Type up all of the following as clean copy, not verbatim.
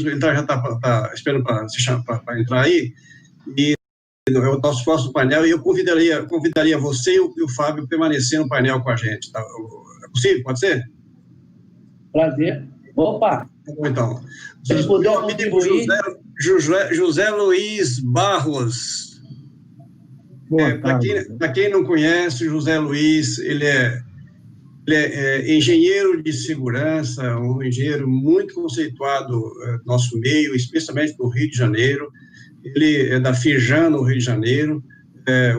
ele já está esperando para entrar aí, e é o nosso próximo painel, e eu convidaria você e o Fábio permanecer no painel com a gente. Tá? É possível? Pode ser? Prazer. Opa! Então, se puder contribuir... José Luiz Barros. Para quem não conhece, José Luiz, ele é engenheiro de segurança, um engenheiro muito conceituado no nosso meio, especialmente no Rio de Janeiro. Ele é da Firjan, no Rio de Janeiro.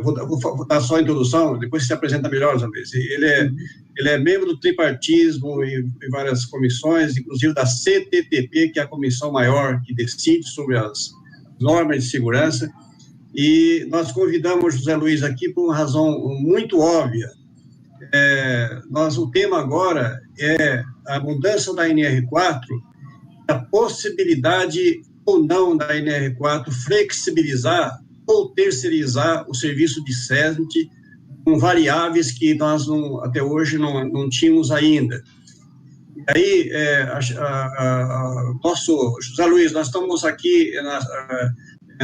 Vou dar só a introdução, depois se apresenta melhor, José Luiz. Ele é membro do tripartismo em várias comissões, inclusive da CTTP, que é a comissão maior que decide sobre as normas de segurança. E nós convidamos José Luiz aqui por uma razão muito óbvia. O tema agora é a mudança da NR4, a possibilidade ou não da NR4 flexibilizar ou terceirizar o serviço de SESMIT com variáveis que nós até hoje não tínhamos ainda. E aí, nosso José Luiz, nós estamos aqui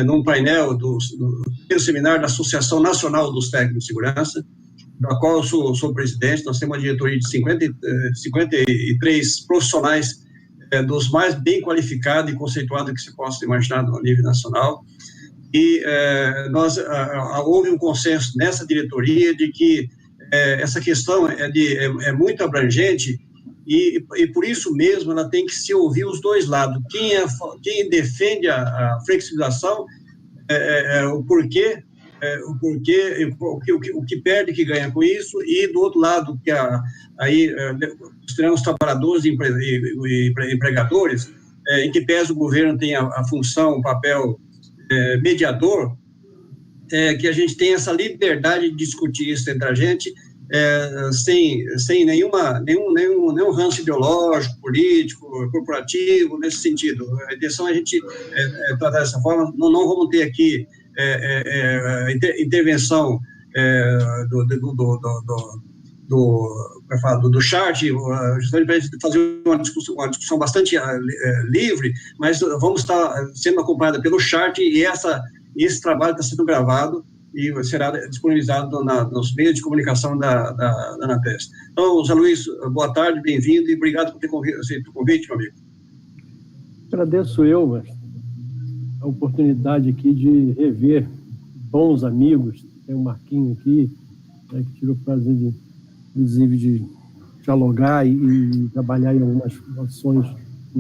num painel do seminário da Associação Nacional dos Técnicos de Segurança, da qual eu sou presidente. Nós temos uma diretoria de 53 profissionais, dos mais bem qualificados e conceituados que se possa imaginar no nível nacional. E houve um consenso nessa diretoria de que essa questão é muito abrangente e por isso mesmo ela tem que se ouvir os dois lados. Quem defende a flexibilização, o porquê, o que perde, que ganha com isso, e do outro lado, que os trabalhadores e empregadores, em que pese o governo tem a função, o papel mediador, que a gente tem essa liberdade de discutir isso entre a gente, sem nenhum ranço ideológico, político, corporativo, nesse sentido. A intenção é a gente tratar dessa forma. Não vamos ter aqui intervenção do chat, justamente para a gente fazer uma discussão bastante livre, mas vamos estar sendo acompanhada pelo chat, e esse trabalho está sendo gravado e será disponibilizado nos meios de comunicação da ANATES. Então, Zé Luiz, boa tarde, bem-vindo, e obrigado por ter aceito o convite, meu amigo. Agradeço a oportunidade aqui de rever bons amigos. Tem o Marquinho aqui, que tive o prazer inclusive de dialogar e trabalhar em algumas ações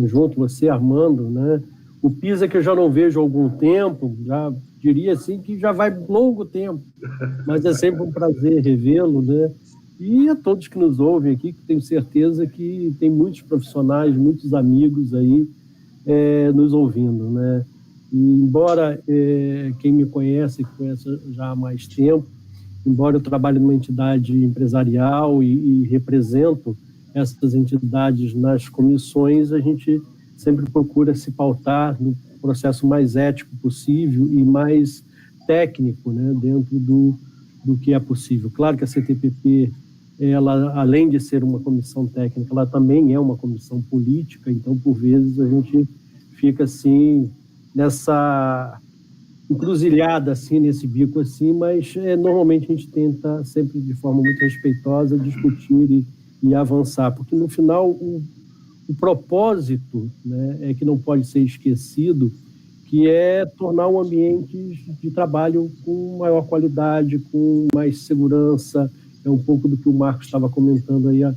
junto, você, Armando, né? O Pisa, que eu já não vejo há algum tempo, já diria assim que já vai longo tempo, mas é sempre um prazer revê-lo, né? E a todos que nos ouvem aqui, que tenho certeza que tem muitos profissionais, muitos amigos aí nos ouvindo, né? E embora quem me conhece já há mais tempo, embora eu trabalhe numa entidade empresarial e represento essas entidades nas comissões, a gente sempre procura se pautar no processo mais ético possível e mais técnico, né, dentro do que é possível. Claro que a CTPP, ela, além de ser uma comissão técnica, ela também é uma comissão política, então, por vezes, a gente fica assim, nessa encruzilhada, assim, nesse bico, assim, mas normalmente a gente tenta, sempre de forma muito respeitosa, discutir e avançar, porque no final o propósito, né, é que não pode ser esquecido, que é tornar o ambiente de trabalho com maior qualidade, com mais segurança. É um pouco do que o Marcos estava comentando aí, eu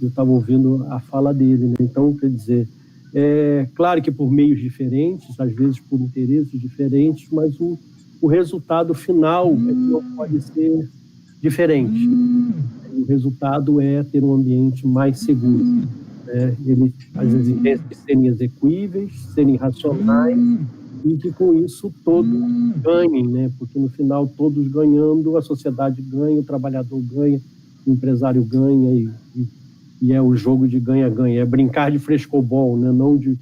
estava ouvindo a fala dele, né? Então, quer dizer, claro que por meios diferentes, às vezes por interesses diferentes, mas o resultado final não pode ser diferente. O resultado é ter um ambiente mais seguro. Ele, às vezes, tem que serem execuíveis, serem racionais, e que com isso todos ganhem, né? Porque no final todos ganhando, a sociedade ganha, o trabalhador ganha, o empresário ganha, e é o jogo de ganha-ganha, é brincar de frescobol, né? Não de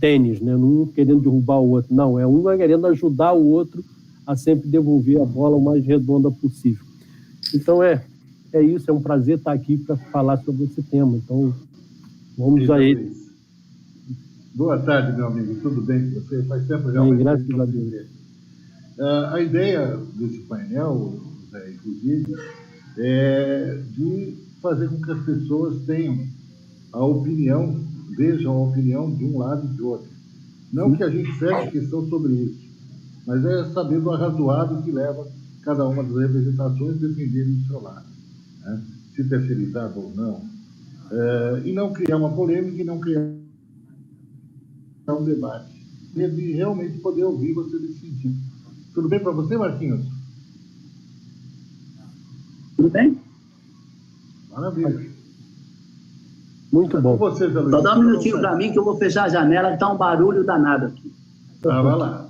tênis, né? Um querendo derrubar o outro, não, é um querendo ajudar o outro a sempre devolver a bola o mais redonda possível. Então é isso, é um prazer estar aqui para falar sobre esse tema. Então vamos a ele. Boa tarde, meu amigo. Tudo bem com você? Faz tempo já. Bem, graças a Deus. A ideia desse painel, inclusive, é de fazer com que as pessoas tenham a opinião, vejam a opinião de um lado e de outro. Não que a gente feche questão sobre isso, mas é saber do arrazoado que leva cada uma das representações a defender o seu lado, né? Se terceirizado ou não. E não criar uma polêmica e não criar um debate. E de realmente poder ouvir você nesse sentido. Tudo bem para você, Marquinhos? Tudo bem? Maravilha. Muito bom. Com você, Zé Luiz. Só dá um minutinho para mim que eu vou fechar a janela, que está um barulho danado aqui. Vai lá.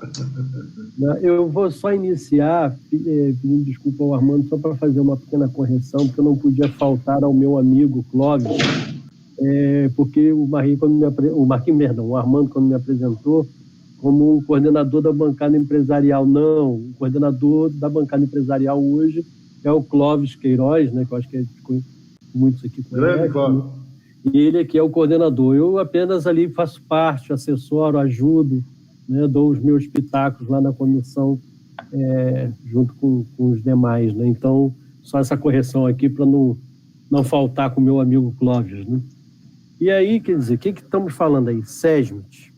Eu vou só iniciar pedindo desculpa ao Armando, só para fazer uma pequena correção, porque eu não podia faltar ao meu amigo Clóvis, porque o Armando, quando me apresentou, como o coordenador da bancada empresarial. Não, o coordenador da bancada empresarial hoje é o Clóvis Queiroz, né, que eu acho que muitos aqui conhecem. Né? E ele aqui é o coordenador. Eu apenas ali faço parte, assessoro, ajudo, né, dou os meus pitacos lá na comissão, junto com os demais. Né? Então, só essa correção aqui para não faltar com o meu amigo Clóvis. Né? E aí, quer dizer, o que estamos falando aí? SESMIT.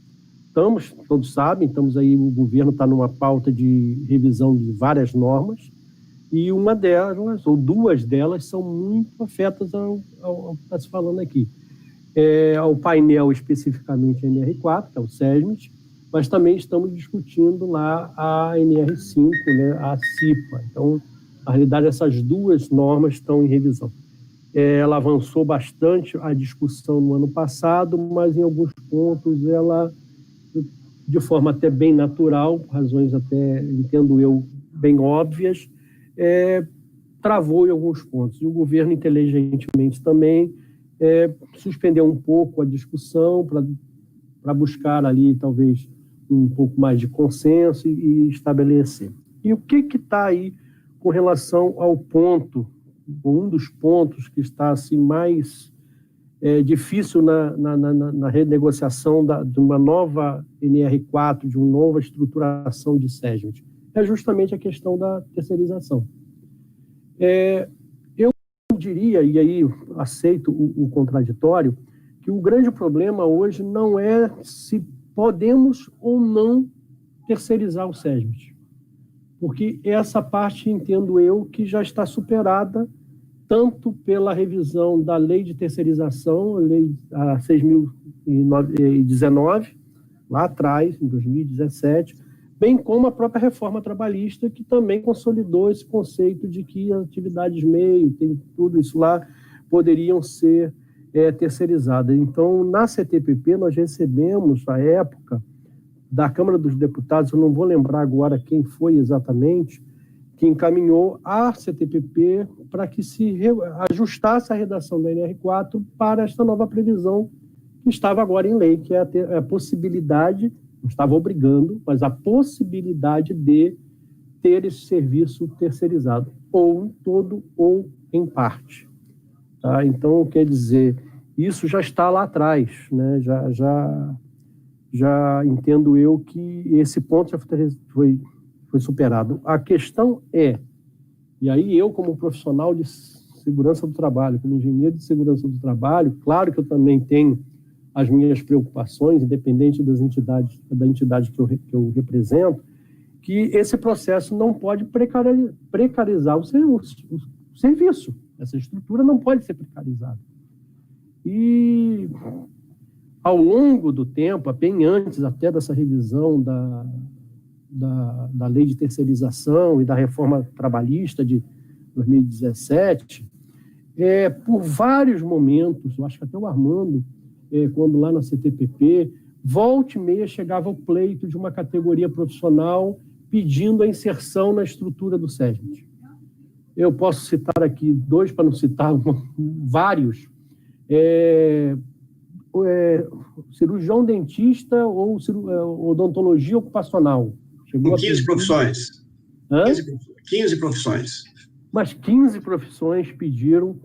Todos sabem, o governo está numa pauta de revisão de várias normas, e uma delas, ou duas delas, são muito afetas ao que está se falando aqui. Ao painel, especificamente a NR4, que é o SESMIT, mas também estamos discutindo lá a NR5, né, a CIPA. Então, na realidade, essas duas normas estão em revisão. Ela avançou bastante a discussão no ano passado, mas em alguns pontos ela, de forma até bem natural, por razões até, entendo eu, bem óbvias, travou em alguns pontos. E o governo, inteligentemente também, suspendeu um pouco a discussão para buscar ali, talvez, um pouco mais de consenso e estabelecer. E o que está aí com relação ao ponto, um dos pontos que está assim, mais difícil na renegociação de uma nova NR4, de uma nova estruturação de SESMIT, é justamente a questão da terceirização. Eu diria, e aí aceito o contraditório, que o grande problema hoje não é se podemos ou não terceirizar o SESMIT, porque essa parte, entendo eu, que já está superada tanto pela revisão da lei de terceirização, a lei 6.019, lá atrás, em 2017, bem como a própria reforma trabalhista, que também consolidou esse conceito de que atividades meio, tem tudo isso lá, poderiam ser terceirizadas. Então, na CTPP, nós recebemos, à época, da Câmara dos Deputados, eu não vou lembrar agora quem foi exatamente, que encaminhou a CTPP para que se ajustasse a redação da NR4 para esta nova previsão que estava agora em lei, que é a possibilidade, não estava obrigando, mas a possibilidade de ter esse serviço terceirizado, ou em todo ou em parte. Tá? Então, quer dizer, isso já está lá atrás, né? Já entendo eu que esse ponto já foi superado. A questão e aí eu, como profissional de segurança do trabalho, como engenheiro de segurança do trabalho, claro que eu também tenho as minhas preocupações, independente da entidade que eu represento, que esse processo não pode precarizar o serviço. Essa estrutura não pode ser precarizada. E ao longo do tempo, bem antes até dessa revisão da lei de terceirização e da reforma trabalhista de 2017, por vários momentos, eu acho que até o Armando, quando lá na CTPP, volta e meia chegava o pleito de uma categoria profissional pedindo a inserção na estrutura do SESMIT. Eu posso citar aqui dois, para não citar vários, cirurgião dentista ou odontologia ocupacional. Com 15 profissões. 15 profissões. Mas 15 profissões pediram.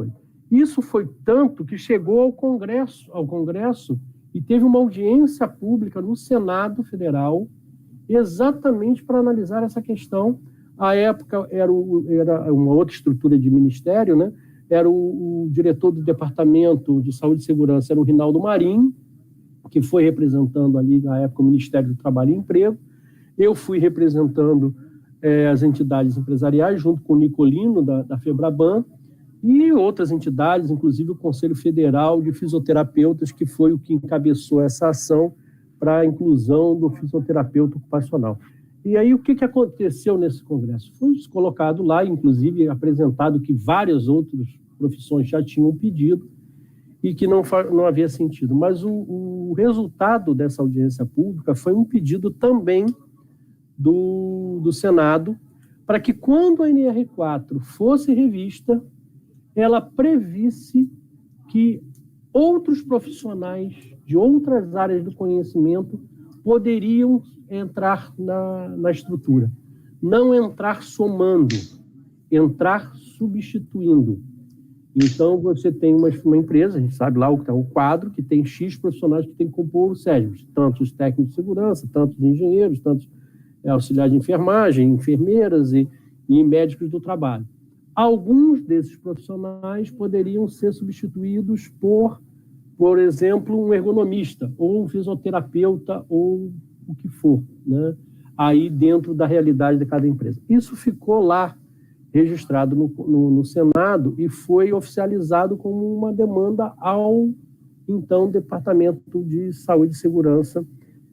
Isso foi tanto que chegou ao Congresso e teve uma audiência pública no Senado Federal exatamente para analisar essa questão. À época era uma outra estrutura de ministério, né? Era o diretor do Departamento de Saúde e Segurança, era o Rinaldo Marinho, que foi representando ali, na época, o Ministério do Trabalho e Emprego. Eu fui representando as entidades empresariais, junto com o Nicolino, da FEBRABAN, e outras entidades, inclusive o Conselho Federal de Fisioterapeutas, que foi o que encabeçou essa ação para a inclusão do fisioterapeuta ocupacional. E aí, o que aconteceu nesse congresso? Foi colocado lá, inclusive apresentado que várias outras profissões já tinham pedido e que não havia sentido. Mas o resultado dessa audiência pública foi um pedido também do Senado para que, quando a NR4 fosse revista, ela previsse que outros profissionais de outras áreas do conhecimento poderiam entrar na estrutura. Não entrar somando, entrar substituindo. Então, você tem uma empresa, a gente sabe lá o quadro, que tem X profissionais que tem que compor o SESB, tanto os técnicos de segurança, tanto os engenheiros, tanto auxiliares de enfermagem, enfermeiras e médicos do trabalho. Alguns desses profissionais poderiam ser substituídos por exemplo, um ergonomista, ou um fisioterapeuta, ou o que for, né? Aí dentro da realidade de cada empresa. Isso ficou lá registrado no Senado e foi oficializado como uma demanda ao, então, Departamento de Saúde e Segurança.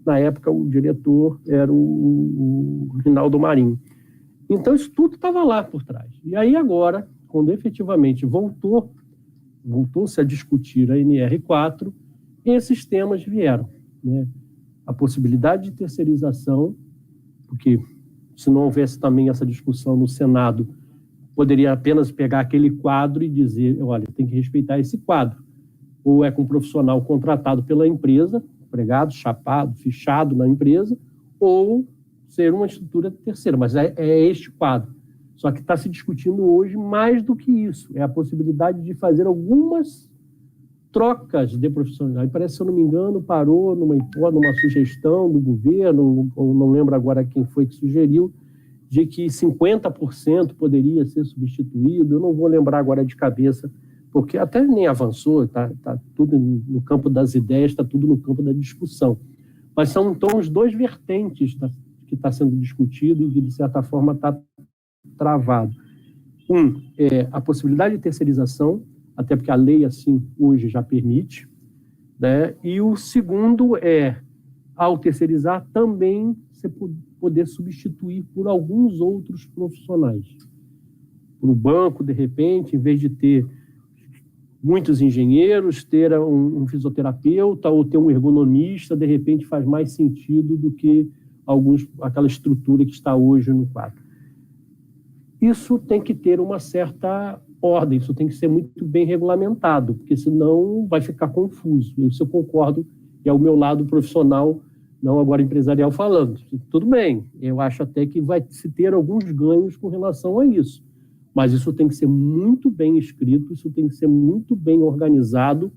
Na época, o diretor era o Rinaldo Marinho. Então, isso tudo estava lá por trás. E aí, agora, quando efetivamente voltou-se a discutir a NR4, esses temas vieram, né? A possibilidade de terceirização, porque se não houvesse também essa discussão no Senado, poderia apenas pegar aquele quadro e dizer, olha, tem que respeitar esse quadro. Ou é com um profissional contratado pela empresa, empregado, chapado, fichado na empresa, ou ser uma estrutura terceira, mas é este quadro. Só que está se discutindo hoje mais do que isso, é a possibilidade de fazer algumas trocas de profissionais. Aí parece, se eu não me engano, parou numa sugestão do governo, ou não lembro agora quem foi que sugeriu, de que 50% poderia ser substituído. Eu não vou lembrar agora de cabeça, porque até nem avançou, está tudo no campo das ideias, está tudo no campo da discussão. Mas são, então, os dois vertentes que está sendo discutido e que, de certa forma, está travado. Um é a possibilidade de terceirização, até porque a lei, assim, hoje já permite, né? E o segundo é, ao terceirizar, também você poder substituir por alguns outros profissionais. Para o banco, de repente, em vez de ter muitos engenheiros, ter um fisioterapeuta ou ter um ergonomista, de repente faz mais sentido do que aquela estrutura que está hoje no quadro. Isso tem que ter uma certa ordem, isso tem que ser muito bem regulamentado, porque senão vai ficar confuso. Isso eu concordo, e é o meu lado profissional, não agora empresarial falando. Tudo bem, eu acho até que vai se ter alguns ganhos com relação a isso, mas isso tem que ser muito bem escrito, isso tem que ser muito bem organizado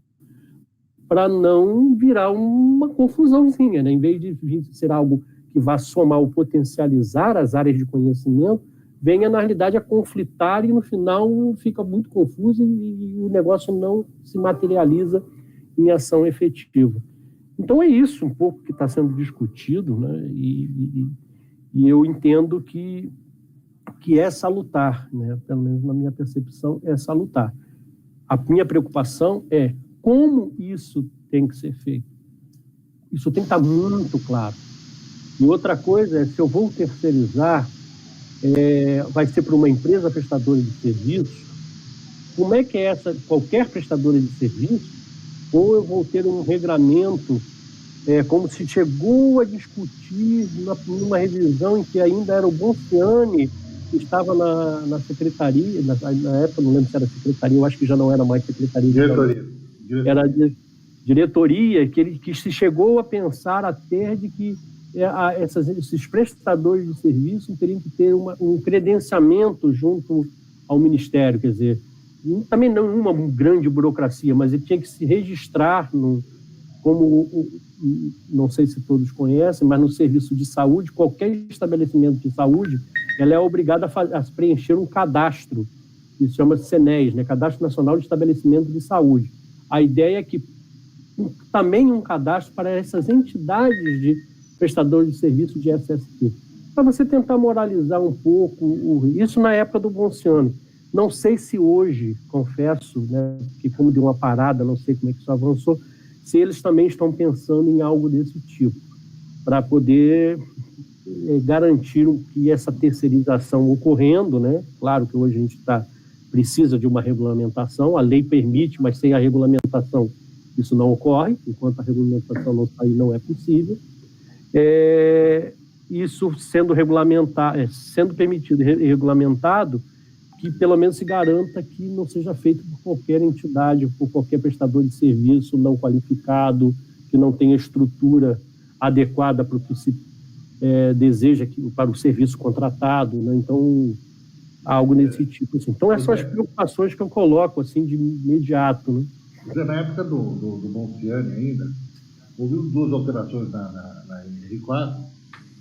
para não virar uma confusãozinha, né? Em vez de ser algo que vá somar ou potencializar as áreas de conhecimento, venha, na realidade, a conflitar e, no final, fica muito confuso e o negócio não se materializa em ação efetiva. Então, é isso um pouco que está sendo discutido, né? E eu entendo que é salutar, né? Pelo menos na minha percepção, é salutar. A minha preocupação é como isso tem que ser feito. Isso tem que estar muito claro. E outra coisa é, se eu vou terceirizar, vai ser para uma empresa prestadora de serviço, como é que é qualquer prestadora de serviço, ou eu vou ter um regramento, como se chegou a discutir numa revisão em que ainda era o Bonciani, que estava na secretaria, na época, não lembro se era secretaria, eu acho que já não era mais secretaria. Diretoria. Era diretoria, que se chegou a pensar até de que esses prestadores de serviço teriam que ter um credenciamento junto ao Ministério, quer dizer, também não uma grande burocracia, mas ele tinha que se registrar como, não sei se todos conhecem, mas no serviço de saúde, qualquer estabelecimento de saúde, ela é obrigada a preencher um cadastro, que se chama CNES, né? Cadastro Nacional de Estabelecimento de Saúde. A ideia é que também um cadastro para essas entidades de prestadores de serviço de SST, para você tentar moralizar um pouco isso na época do Ponciano. Não sei se hoje, confesso, né, que como deu uma parada, não sei como é que isso avançou, se eles também estão pensando em algo desse tipo, para poder garantir que essa terceirização ocorrendo, né? Claro que hoje a gente precisa de uma regulamentação, a lei permite, mas sem a regulamentação isso não ocorre, enquanto a regulamentação não sair não é possível. Isso sendo permitido e regulamentado, que pelo menos se garanta que não seja feito por qualquer entidade, por qualquer prestador de serviço não qualificado, que não tenha estrutura adequada para o que se deseja, para o serviço contratado, né? Então, algo nesse tipo. Assim. Então, essas são as preocupações que eu coloco assim, de imediato. Né? Na época do Ponciano ainda, houve 2 alterações na NR4,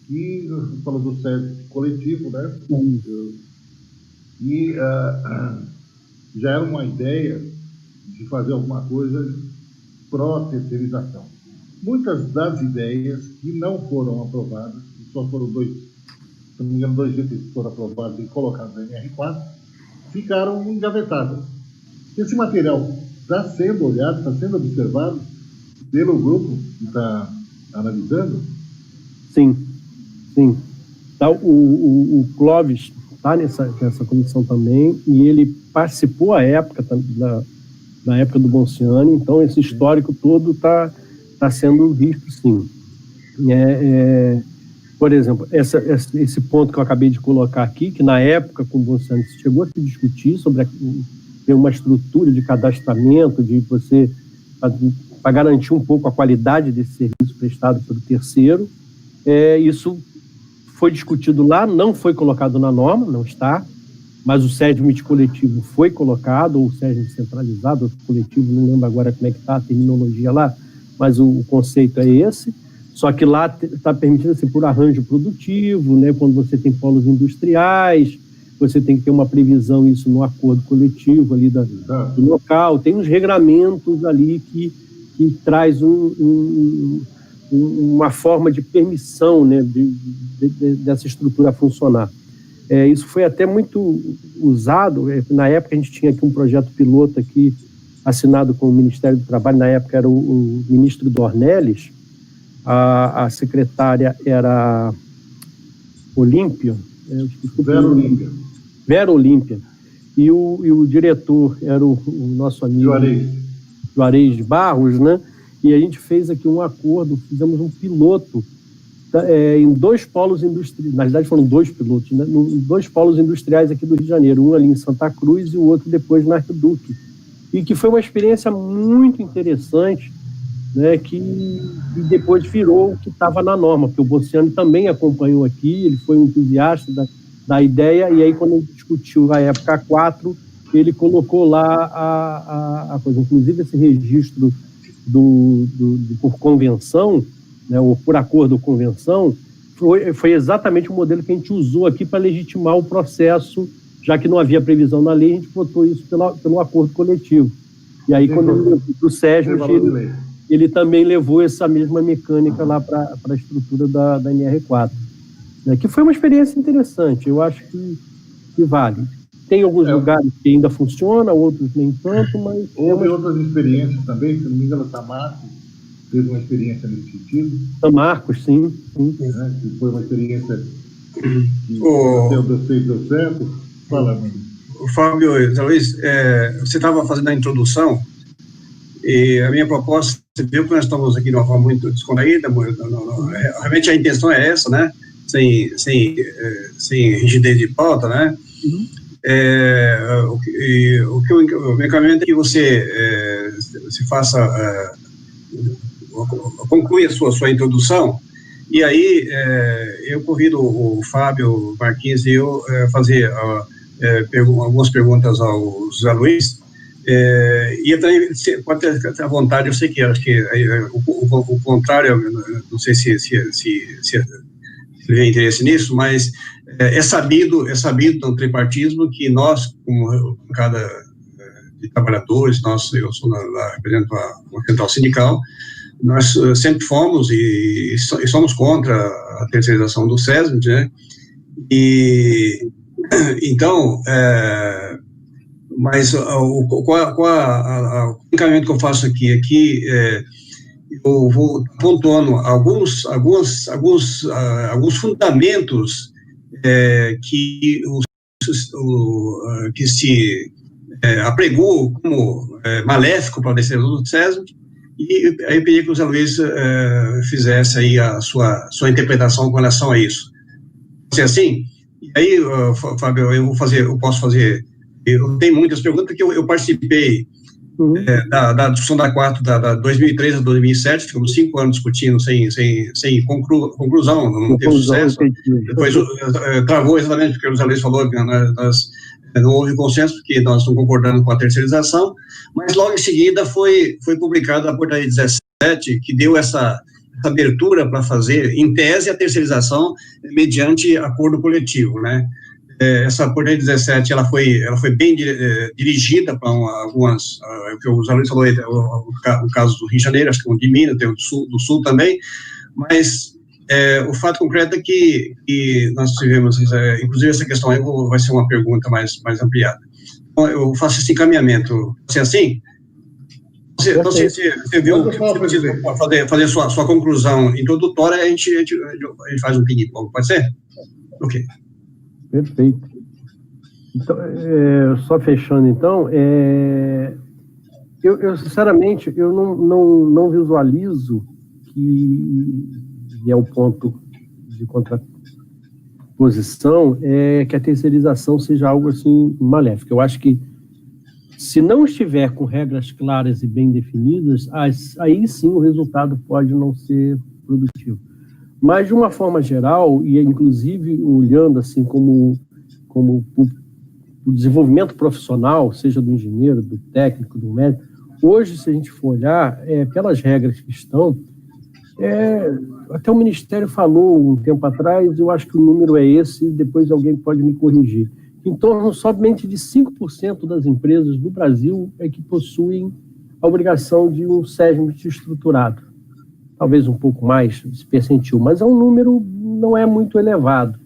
que falou do serviço coletivo, né? E já era uma ideia de fazer alguma coisa pró-terceirização. Muitas das ideias que não foram aprovadas, só foram 2, se não me engano, 2 itens que foram aprovados e colocados na NR4, ficaram engavetadas. Esse material está sendo olhado, está sendo observado pelo grupo que está analisando? Sim. Então, o Clóvis está nessa comissão também, e ele participou na época do Ponciano, então esse histórico todo está sendo visto, sim. Por exemplo, esse ponto que eu acabei de colocar aqui, que na época com o Ponciano se chegou a se discutir sobre ter uma estrutura de cadastramento, de você, para garantir um pouco a qualidade desse serviço prestado pelo terceiro. Isso foi discutido lá, não foi colocado na norma, não está, mas o SESMIT coletivo foi colocado, ou o SESMIT centralizado, outro coletivo, não lembro agora como é que está a terminologia lá, mas o conceito é esse, só que lá está permitido assim, por arranjo produtivo, né, quando você tem polos industriais, você tem que ter uma previsão, isso no acordo coletivo ali do local, tem uns regramentos ali que traz uma forma de permissão, né, dessa estrutura funcionar. Isso foi até muito usado, na época a gente tinha aqui um projeto piloto aqui, assinado com o Ministério do Trabalho, na época era o ministro Dornelles, a secretária era Olímpia, Vera Olímpia, e o diretor era o nosso amigo Juarez de Barros, né? E a gente fez aqui um acordo, fizemos um piloto em 2 polos industriais, na verdade foram 2 pilotos, né? 2 polos industriais aqui do Rio de Janeiro, um ali em Santa Cruz e o outro depois na Arquiduque, e que foi uma experiência muito interessante, né? Que depois virou o que estava na norma, porque o Ponciano também acompanhou aqui, ele foi um entusiasta da ideia, e aí quando a gente discutiu a época 4, ele colocou lá a coisa, inclusive esse registro por convenção, né, ou por acordo ou convenção, foi exatamente o modelo que a gente usou aqui para legitimar o processo, já que não havia previsão na lei, a gente botou isso pelo acordo coletivo. E aí, quando ele levou para o Sérgio, ele também levou essa mesma mecânica lá para a estrutura da NR4, né, que foi uma experiência interessante, eu acho que vale. Tem alguns lugares que ainda funciona, outros nem tanto, mas... Houve outras experiências também, se não me engano, o Tamarcos fez uma experiência nesse sentido. Tamarcos, sim. Que foi uma experiência que deu certo. Fala, amigo. Fábio, Luiz, você estava fazendo a introdução, e a minha proposta, você viu que nós estamos aqui de uma forma muito descontraída, realmente a intenção é essa, né? Sem rigidez de pauta, né? O meu encaminhamento é que você conclui a sua introdução, e aí eu convido o Fábio Marquins e eu fazer algumas perguntas ao José Luiz, E eu também, pode ter à vontade, eu sei que acho que o contrário, não sei se tem interesse nisso, mas é sabido no tripartismo que nós, como bancada de trabalhadores, eu represento a central sindical, nós sempre fomos e somos contra a terceirização do SESMIT, né? E então, mas o encaminhamento que eu faço aqui eu vou pontuando alguns fundamentos que se apregou como maléfico para a terceirização do SESMIT, e aí eu pedi que o Zé Luiz fizesse aí a sua interpretação com relação a isso. Se assim, e aí, Fábio, eu tenho muitas perguntas, porque eu participei da discussão da 4, da 2003 a 2007, ficamos 5 anos discutindo sem conclusão, não teve sucesso. Depois travou exatamente porque o Zé Luiz falou que não houve consenso, porque nós não concordamos com a terceirização, mas logo em seguida foi publicada a portaria 17, que deu essa abertura para fazer, em tese, a terceirização mediante acordo coletivo, né? Essa portaria 17, ela foi bem dirigida para algumas, o que os alunos falaram, o caso do Rio de Janeiro, acho que de Minas, tem o do Sul também, mas o fato concreto é que nós tivemos, inclusive essa questão aí vai ser uma pergunta mais ampliada. Então, eu faço esse encaminhamento, assim, você viu, fazer sua conclusão introdutória, a gente faz um ping-pong, pode ser? Ok. Perfeito. Então, só fechando, então, eu sinceramente, eu não visualizo que é o ponto de contraposição, que a terceirização seja algo assim maléfico. Eu acho que se não estiver com regras claras e bem definidas, aí sim o resultado pode não ser produtivo. Mas, de uma forma geral, e inclusive olhando assim como o desenvolvimento profissional, seja do engenheiro, do técnico, do médico, hoje, se a gente for olhar, pelas regras que estão, até o Ministério falou um tempo atrás, eu acho que o número é esse, depois alguém pode me corrigir, em torno somente de 5% das empresas do Brasil que possuem a obrigação de um SESMIT estruturado. Talvez um pouco mais, esse percentil, mas é um número não é muito elevado.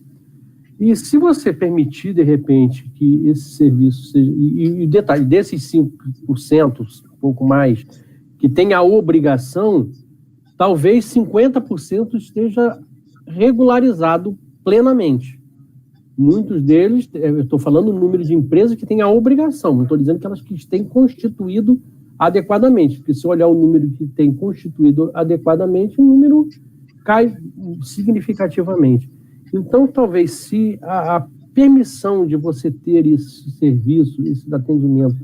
E se você permitir, de repente, que esse serviço seja... E detalhe, desses 5%, um pouco mais, que tem a obrigação, talvez 50% esteja regularizado plenamente. Muitos deles, eu estou falando o número de empresas que têm a obrigação, não estou dizendo que elas que têm constituído adequadamente, porque se olhar o número que tem constituído adequadamente, o número cai significativamente. Então, talvez, se a permissão de você ter esse serviço, esse atendimento,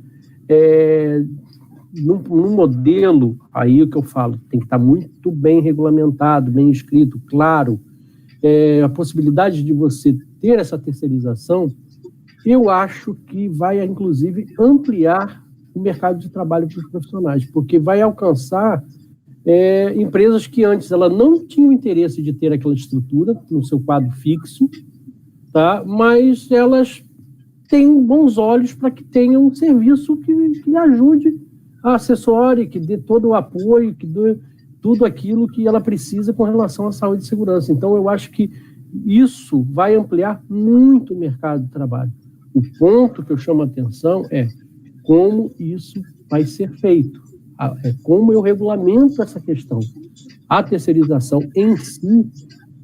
num modelo, aí o que eu falo, tem que estar muito bem regulamentado, bem escrito, claro, a possibilidade de você ter essa terceirização, eu acho que vai, inclusive, ampliar o mercado de trabalho para os profissionais, porque vai alcançar empresas que antes ela não tinham interesse de ter aquela estrutura no seu quadro fixo, tá? Mas elas têm bons olhos para que tenham um serviço que ajude a assessore, que dê todo o apoio, que dê tudo aquilo que ela precisa com relação à saúde e segurança. Então, eu acho que isso vai ampliar muito o mercado de trabalho. O ponto que eu chamo a atenção é como isso vai ser feito, como eu regulamento essa questão. A terceirização em si,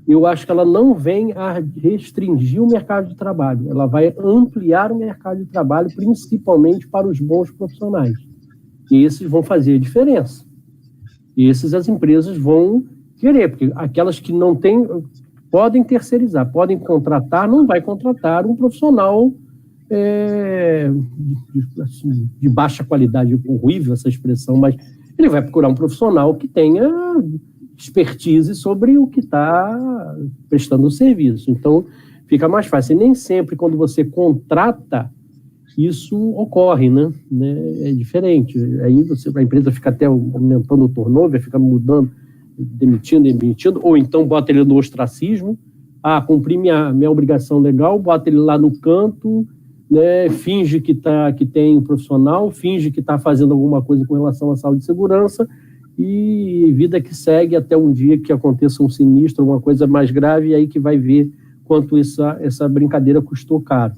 eu acho que ela não vem a restringir o mercado de trabalho, ela vai ampliar o mercado de trabalho, principalmente para os bons profissionais. E esses vão fazer a diferença. E esses as empresas vão querer, porque aquelas que não têm, podem terceirizar, podem contratar, não vai contratar um profissional de baixa qualidade, horrível essa expressão, mas ele vai procurar um profissional que tenha expertise sobre o que está prestando o serviço. Então, fica mais fácil. E nem sempre, quando você contrata, isso ocorre, né? É diferente. Aí a empresa fica até aumentando o turnover, fica mudando, demitindo, ou então bota ele no ostracismo. Cumpri minha obrigação legal, bota ele lá no canto, né? Finge que tem um profissional, finge que está fazendo alguma coisa com relação à saúde e segurança, e vida que segue até um dia que aconteça um sinistro, alguma coisa mais grave, e aí que vai ver quanto essa brincadeira custou caro.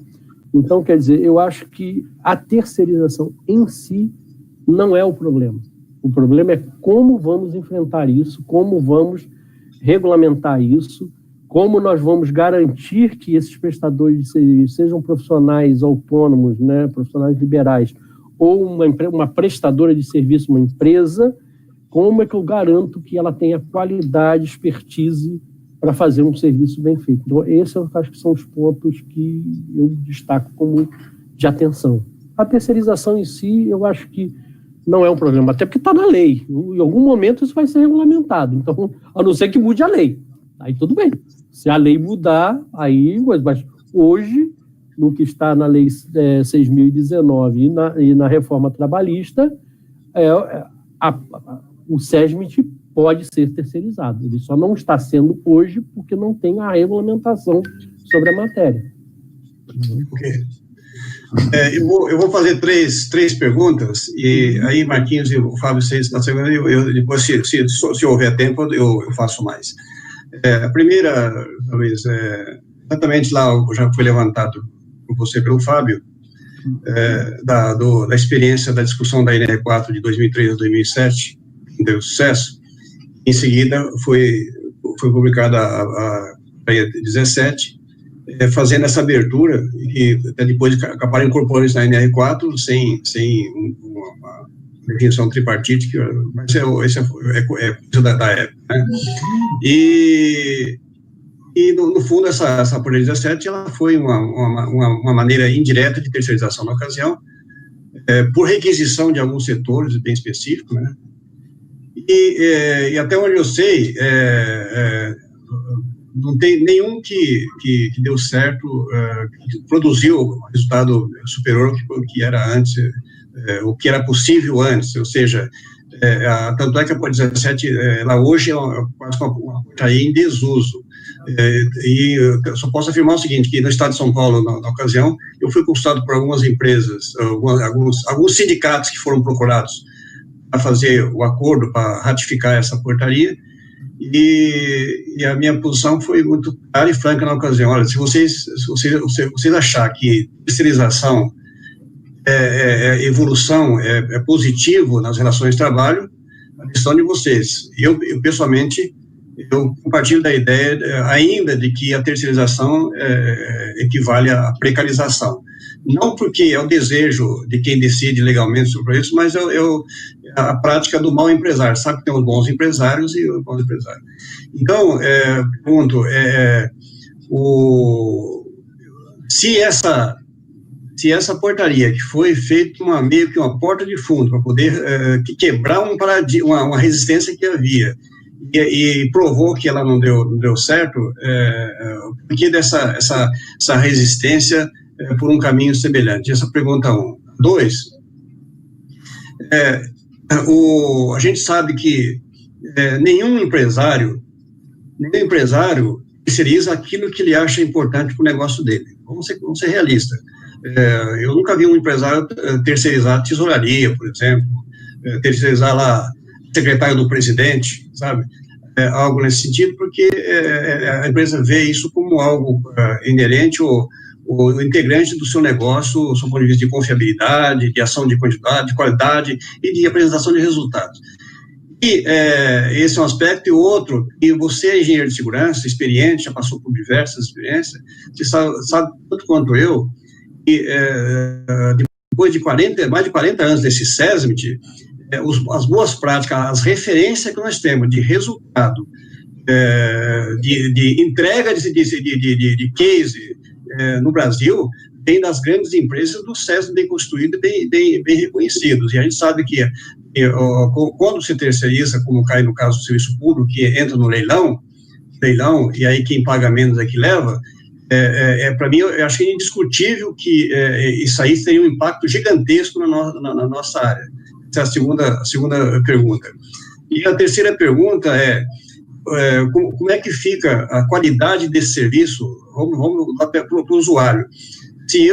Então, quer dizer, eu acho que a terceirização em si não é o problema. O problema é como vamos enfrentar isso, como vamos regulamentar isso, como nós vamos garantir que esses prestadores de serviço sejam profissionais autônomos, né, profissionais liberais, ou uma prestadora de serviço, uma empresa, como é que eu garanto que ela tenha qualidade, expertise para fazer um serviço bem feito. Então, esses eu acho que são os pontos que eu destaco como de atenção. A terceirização em si, eu acho que não é um problema, até porque está na lei. Em algum momento isso vai ser regulamentado. Então, a não ser que mude a lei. Aí tudo bem. Se a lei mudar, aí... Mas hoje, no que está na lei 6.019 e na reforma trabalhista, o SESMIT pode ser terceirizado. Ele só não está sendo hoje porque não tem a regulamentação sobre a matéria. Ok. Eu vou fazer três perguntas, e aí Marquinhos e o Fábio, vocês na segunda, eu depois, se houver tempo, eu faço mais. A primeira, talvez, exatamente lá, já foi levantado por você, pelo Fábio, da experiência da discussão da NR4 de 2003 a 2007, que deu sucesso. Em seguida, foi publicada a 17, fazendo essa abertura, e até depois acabaram incorporando isso na NR4, sem uma definição tripartite, mas esse é coisa da época, né? E no fundo, essa Portaria 17, ela foi uma maneira indireta de terceirização na ocasião, por requisição de alguns setores bem específicos, né? E até onde eu sei, não tem nenhum que deu certo, que produziu resultado superior ao que era antes, o que era possível antes, ou seja, tanto é que a Portaria 17, ela hoje é quase uma portaria em desuso. E eu só posso afirmar o seguinte, que no estado de São Paulo, na ocasião, eu fui consultado por algumas empresas, alguns sindicatos que foram procurados a fazer o acordo para ratificar essa portaria, e a minha posição foi muito clara e franca na ocasião. Olha, se vocês acharem que terceirização evolução é positivo nas relações de trabalho, a questão de vocês. Eu pessoalmente, eu compartilho da ideia ainda de que a terceirização equivale à precarização. Não porque é o desejo de quem decide legalmente sobre isso, mas a prática do mau empresário. Sabe que tem os bons empresários e os bons empresários. Então, ponto, se essa portaria, que foi feita meio que uma porta de fundo para poder quebrar uma resistência que havia, e provou que ela não deu certo, porque essa resistência por um caminho semelhante? Essa é a pergunta 1. 2, a gente sabe que nenhum empresário terceiriza aquilo que ele acha importante para o negócio dele. Vamos ser realistas. Eu nunca vi um empresário terceirizar tesouraria, por exemplo, terceirizar lá secretário do presidente, sabe? Algo nesse sentido, porque a empresa vê isso como algo inerente ou integrante do seu negócio, do seu ponto de vista de confiabilidade, de ação de quantidade, de qualidade e de apresentação de resultados. E esse é um aspecto. E outro, e você é engenheiro de segurança, experiente, já passou por diversas experiências, você sabe tanto quanto eu, que depois de mais de 40 anos desse SESMIT, as boas práticas, as referências que nós temos de resultado, de entrega de case no Brasil, vem das grandes empresas do SESMIT bem construídos e bem reconhecidos. E a gente sabe que quando se terceiriza, como cai no caso do serviço público, que entra no leilão, e aí quem paga menos é que leva, Para mim, eu acho que é indiscutível que isso aí tem um impacto gigantesco na nossa área. Essa é a segunda pergunta. E a terceira pergunta como é que fica a qualidade desse serviço? Vamos lá para o usuário. Se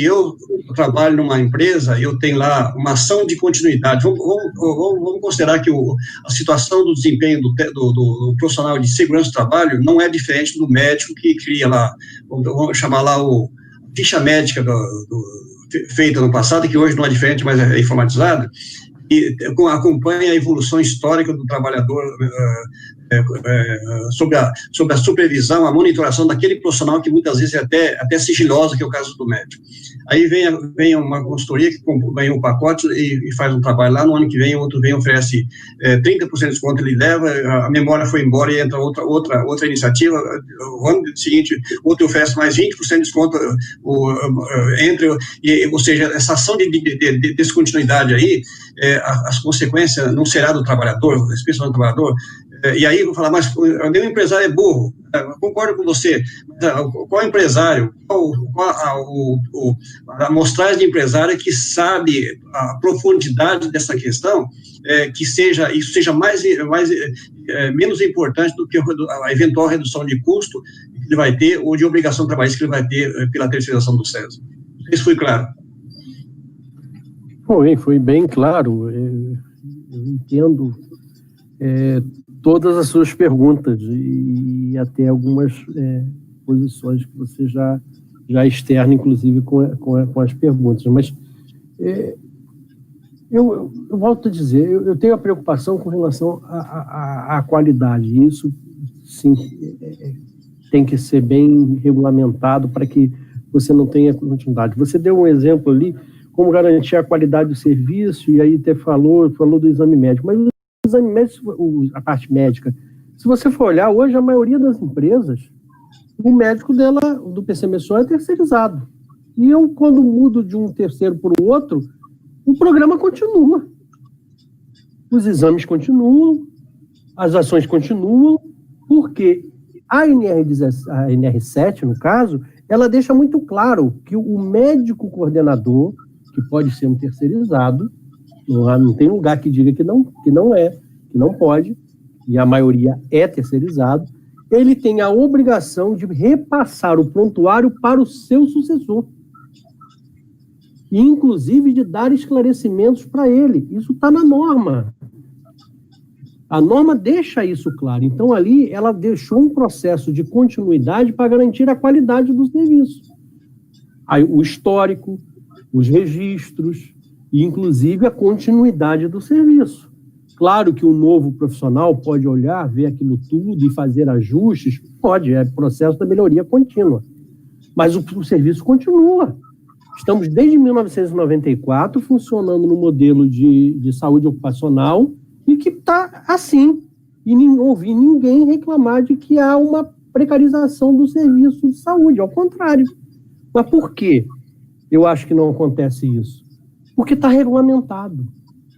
eu trabalho numa empresa, eu tenho lá uma ação de continuidade. Vamos considerar que a situação do desempenho do profissional de segurança do trabalho não é diferente do médico que cria lá, vamos chamar lá a ficha médica feita no passado, que hoje não é diferente, mas é informatizado, e acompanha a evolução histórica do trabalhador sobre a supervisão, a monitoração daquele profissional que muitas vezes é até sigilosa, que é o caso do médico. Aí vem uma consultoria que ganha um pacote e faz um trabalho lá, no ano que vem, o outro vem e oferece 30% de desconto, ele leva, a memória foi embora e entra outra iniciativa, o ano seguinte, outro oferece mais 20% de desconto, ou seja, essa ação de descontinuidade aí, as consequências não será do trabalhador, especialmente do trabalhador. E aí eu vou falar, mas o meu empresário é burro, eu concordo com você, qual empresário, qual a amostragem de empresário que sabe a profundidade dessa questão, que isso seja menos importante do que a eventual redução de custo que ele vai ter, ou de obrigação trabalhista que ele vai ter pela terceirização do SESA. Isso foi claro? Foi bem claro. Eu entendo todas as suas perguntas e até algumas posições que você já externa, inclusive, com as perguntas. Mas eu volto a dizer, eu tenho a preocupação com relação à qualidade. Isso, sim, tem que ser bem regulamentado para que você não tenha continuidade. Você deu um exemplo ali, como garantir a qualidade do serviço, e aí até falou do exame médico. Mas o exame médico, a parte médica, se você for olhar, hoje a maioria das empresas, o médico do PCMSO é terceirizado. E eu, quando mudo de um terceiro para o outro, o programa continua. Os exames continuam, as ações continuam, porque a NR7, no caso, ela deixa muito claro que o médico coordenador, que pode ser um terceirizado, não tem lugar que diga que não pode, e a maioria é terceirizado, ele tem a obrigação de repassar o prontuário para o seu sucessor, e inclusive de dar esclarecimentos para ele. Isso está na norma. A norma deixa isso claro. Então, ali, ela deixou um processo de continuidade para garantir a qualidade do serviço. Aí, o histórico, os registros, e inclusive a continuidade do serviço. Claro que o novo profissional pode olhar, ver aquilo tudo e fazer ajustes, pode, é processo da melhoria contínua. Mas o serviço continua. Estamos desde 1994 funcionando no modelo de saúde ocupacional e que está assim. E ouvi ninguém reclamar de que há uma precarização do serviço de saúde, ao contrário. Mas por quê? Eu acho que não acontece isso. Porque está regulamentado.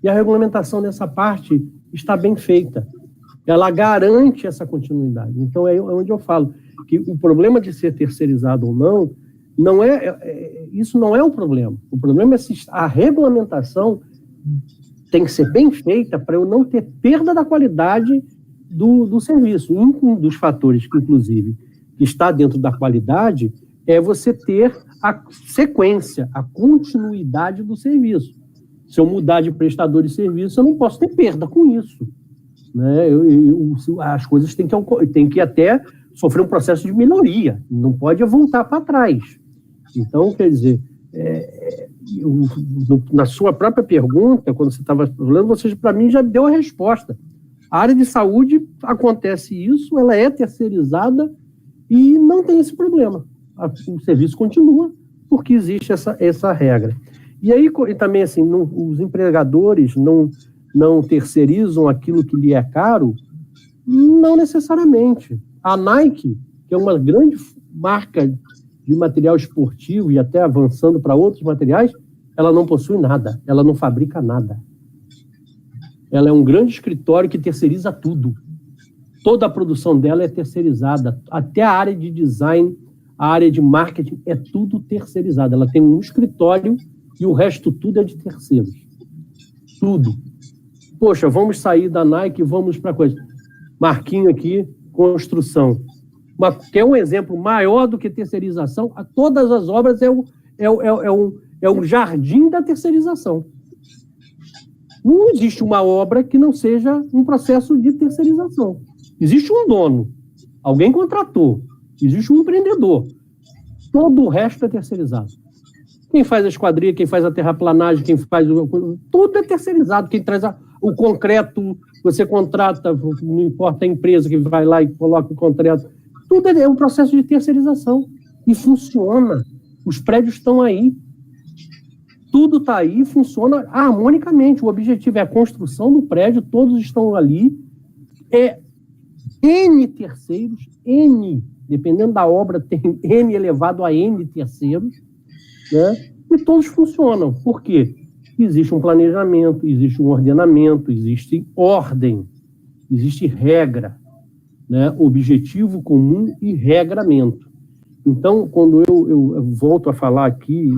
E a regulamentação dessa parte está bem feita. Ela garante essa continuidade. Então, é onde eu falo que o problema de ser terceirizado ou não, isso não é o problema. O problema é se a regulamentação tem que ser bem feita para eu não ter perda da qualidade do serviço. Um dos fatores que, inclusive, está dentro da qualidade é você ter a sequência, a continuidade do serviço. Se eu mudar de prestador de serviço, eu não posso ter perda com isso. Né? As coisas têm que até sofrer um processo de melhoria, não pode voltar para trás. Então, quer dizer, na sua própria pergunta, quando você estava falando, você, para mim, já deu a resposta. A área de saúde acontece isso, ela é terceirizada e não tem esse problema. O serviço continua, porque existe essa regra. E aí, também, assim, os empregadores não terceirizam aquilo que lhe é caro? Não necessariamente. A Nike, que é uma grande marca de material esportivo e até avançando para outros materiais, ela não possui nada, ela não fabrica nada. Ela é um grande escritório que terceiriza tudo. Toda a produção dela é terceirizada, até a área de design, a área de marketing é tudo terceirizado. Ela tem um escritório e o resto tudo é de terceiros. Tudo. Poxa, vamos sair da Nike e vamos para coisa. Marquinho aqui, construção. Quer um exemplo maior do que terceirização? Todas as obras é um jardim da terceirização. Não existe uma obra que não seja um processo de terceirização. Existe um dono, alguém contratou, existe um empreendedor. Todo o resto é terceirizado. Quem faz a esquadria, quem faz a terraplanagem, quem faz... Tudo é terceirizado. Quem traz o concreto, você contrata, não importa a empresa que vai lá e coloca o concreto. Tudo é um processo de terceirização. E funciona. Os prédios estão aí. Tudo está aí e funciona harmonicamente. O objetivo é a construção do prédio, todos estão ali. É N terceiros, N, dependendo da obra, tem N elevado a N terceiros, né? E todos funcionam. Por quê? Existe um planejamento, existe um ordenamento, existe ordem, existe regra, né? Objetivo comum e regramento. Então, quando eu volto a falar aqui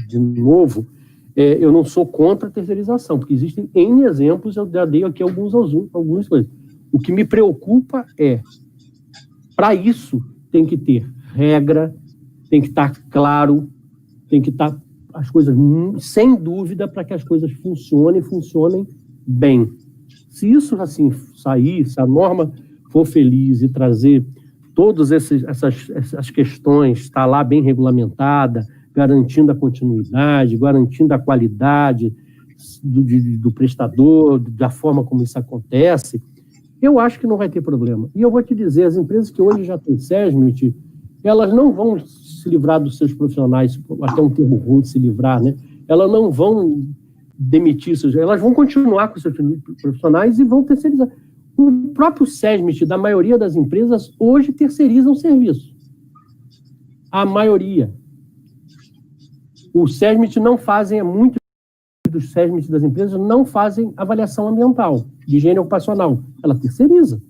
de novo, eu não sou contra a terceirização, porque existem N exemplos, eu já dei aqui algumas coisas. O que me preocupa para isso, tem que ter regra, tem que estar claro, tem que estar as coisas sem dúvida para que as coisas funcionem bem. Se isso assim sair, se a norma for feliz e trazer todas essas questões, está lá bem regulamentada, garantindo a continuidade, garantindo a qualidade do prestador, da forma como isso acontece, eu acho que não vai ter problema. E eu vou te dizer, as empresas que hoje já têm SESMIT, elas não vão se livrar dos seus profissionais, até um termo ruim de se livrar, né? Elas não vão demitir, elas vão continuar com seus profissionais e vão terceirizar. O próprio SESMIT, da maioria das empresas, hoje terceiriza o serviço. A maioria. O SESMIT não fazem, muitos dos SESMIT das empresas não fazem avaliação ambiental, de higiene ocupacional. Ela terceiriza.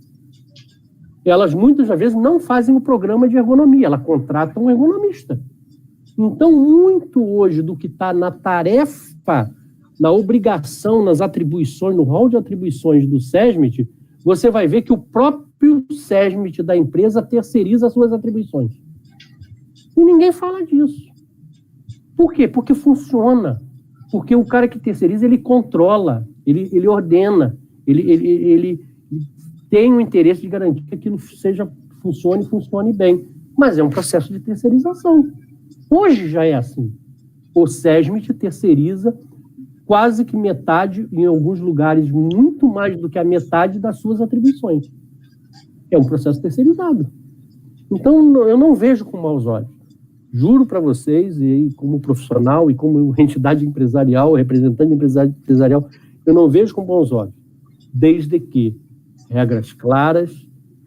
Elas, muitas das vezes, não fazem o programa de ergonomia, ela contrata um ergonomista. Então, muito hoje do que está na tarefa, na obrigação, nas atribuições, no rol de atribuições do SESMIT, você vai ver que o próprio SESMIT da empresa terceiriza as suas atribuições. E ninguém fala disso. Por quê? Porque funciona. Porque o cara que terceiriza, ele controla, ele ordena, ele tem o interesse de garantir que aquilo funcione bem. Mas é um processo de terceirização. Hoje já é assim. O SESMIT terceiriza quase que metade, em alguns lugares, muito mais do que a metade das suas atribuições. É um processo terceirizado. Então, eu não vejo com maus olhos. Juro para vocês, e como profissional e como entidade empresarial, representante empresarial, eu não vejo com bons olhos. Desde que regras claras,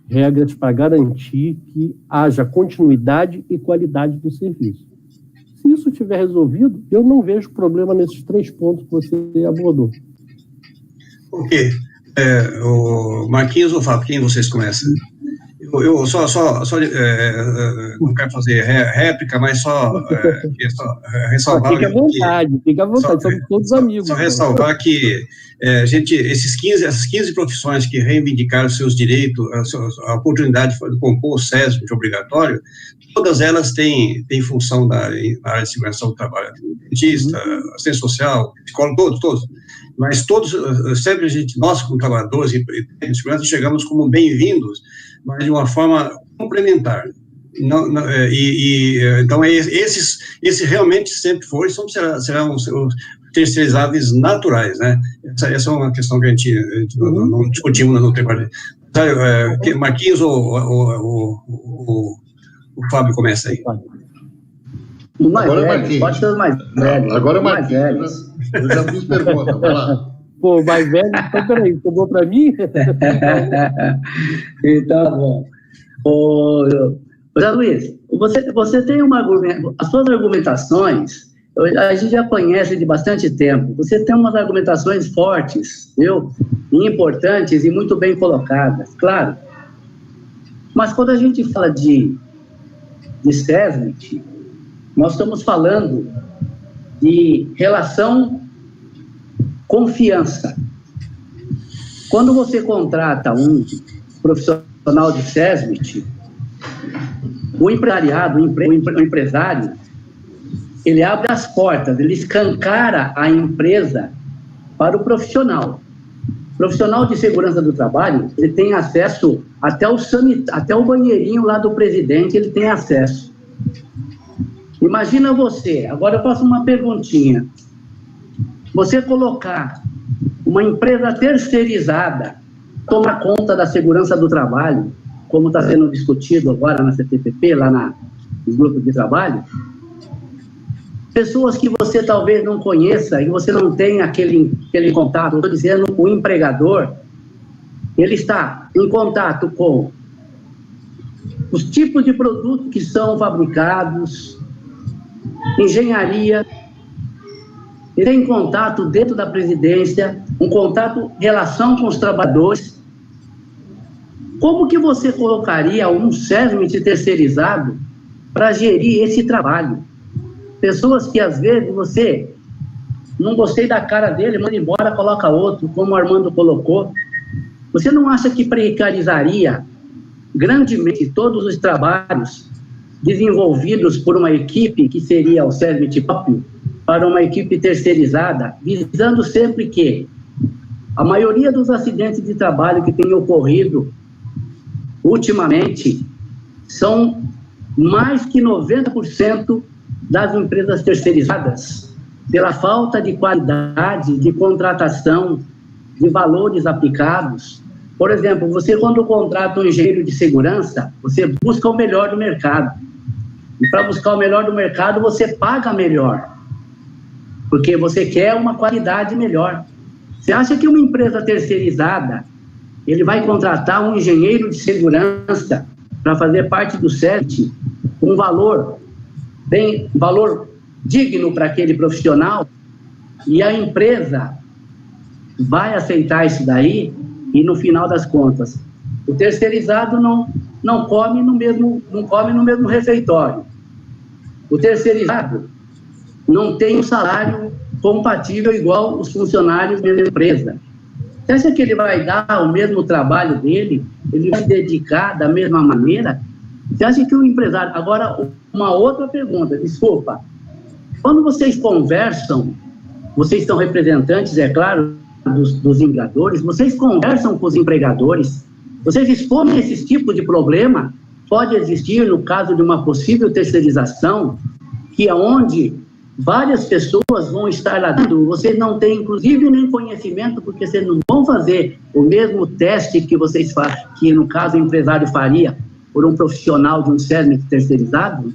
regras para garantir que haja continuidade e qualidade do serviço. Se isso estiver resolvido, eu não vejo problema nesses 3 pontos que você abordou. Ok. O Marquinhos ou Fábio, quem vocês conhecem? Eu só não quero fazer réplica, mas só ressalvar... Fica à vontade, somos todos amigos. Só ressalvar que essas 15 profissões que reivindicaram seus direitos, a oportunidade de compor o SESMIT obrigatório, todas elas têm função na área de segurança do trabalho. Dentista, assistente social, psicólogo, todos. Mas todos, sempre nós como trabalhadores e de segurança, chegamos como bem-vindos, mas de uma forma complementar. Então, esses realmente sempre foram e serão os terceirizáveis naturais, né? Essa é uma questão que a gente não discutimos no tempo. Marquinhos ou o Fábio começa aí. O mais velho, pode ser os mais velhos. Agora o Marquinhos. Eu já fiz pergunta, vai lá. Pô, mais velho, então peraí, sobrou para mim? Então, bom. José Luiz, você tem as suas argumentações, a gente já conhece de bastante tempo, você tem umas argumentações fortes, viu? E importantes e muito bem colocadas, claro. Mas quando a gente fala de de SESMIT, nós estamos falando de relação confiança. Quando você contrata um profissional de SESMIT, o empresariado, o empresário, ele abre as portas, ele escancara a empresa para o profissional. O profissional de segurança do trabalho, ele tem acesso até o banheirinho lá do presidente, ele tem acesso. Imagina você, agora eu faço uma perguntinha. Você colocar uma empresa terceirizada tomar conta da segurança do trabalho, como está sendo discutido agora na CTPP, lá nos grupos de trabalho, pessoas que você talvez não conheça e você não tem aquele contato, estou dizendo, o empregador, ele está em contato com os tipos de produtos que são fabricados, engenharia, ele tem contato dentro da presidência, um contato, relação com os trabalhadores. Como que você colocaria um SESMIT terceirizado para gerir esse trabalho? Pessoas que, às vezes, você não gostei da cara dele, manda embora, coloca outro, como o Armando colocou. Você não acha que precarizaria grandemente todos os trabalhos desenvolvidos por uma equipe, que seria o SESMIT próprio, para uma equipe terceirizada, visando sempre que a maioria dos acidentes de trabalho que têm ocorrido ultimamente são mais que 90% das empresas terceirizadas, pela falta de qualidade, de contratação, de valores aplicados. Por exemplo, você quando contrata um engenheiro de segurança, você busca o melhor do mercado. E para buscar o melhor do mercado, você paga melhor, porque você quer uma qualidade melhor. Você acha que uma empresa terceirizada, ele vai contratar um engenheiro de segurança para fazer parte do SESMIT, com valor digno para aquele profissional, e a empresa vai aceitar isso daí, e no final das contas, o terceirizado não come no mesmo refeitório. O terceirizado não tem um salário compatível igual os funcionários da empresa. Você acha que ele vai dar o mesmo trabalho dele? Ele vai dedicar da mesma maneira? Você acha que o empresário... Agora, uma outra pergunta, desculpa. Quando vocês conversam, vocês são representantes, é claro, dos empregadores, vocês conversam com os empregadores, vocês expõem esse tipo de problema? Pode existir, no caso de uma possível terceirização, que é onde várias pessoas vão estar lá dentro, vocês não têm, inclusive, nem conhecimento, porque vocês não vão fazer o mesmo teste que vocês fazem, que, no caso, o empresário faria por um profissional de um SESMIT terceirizado?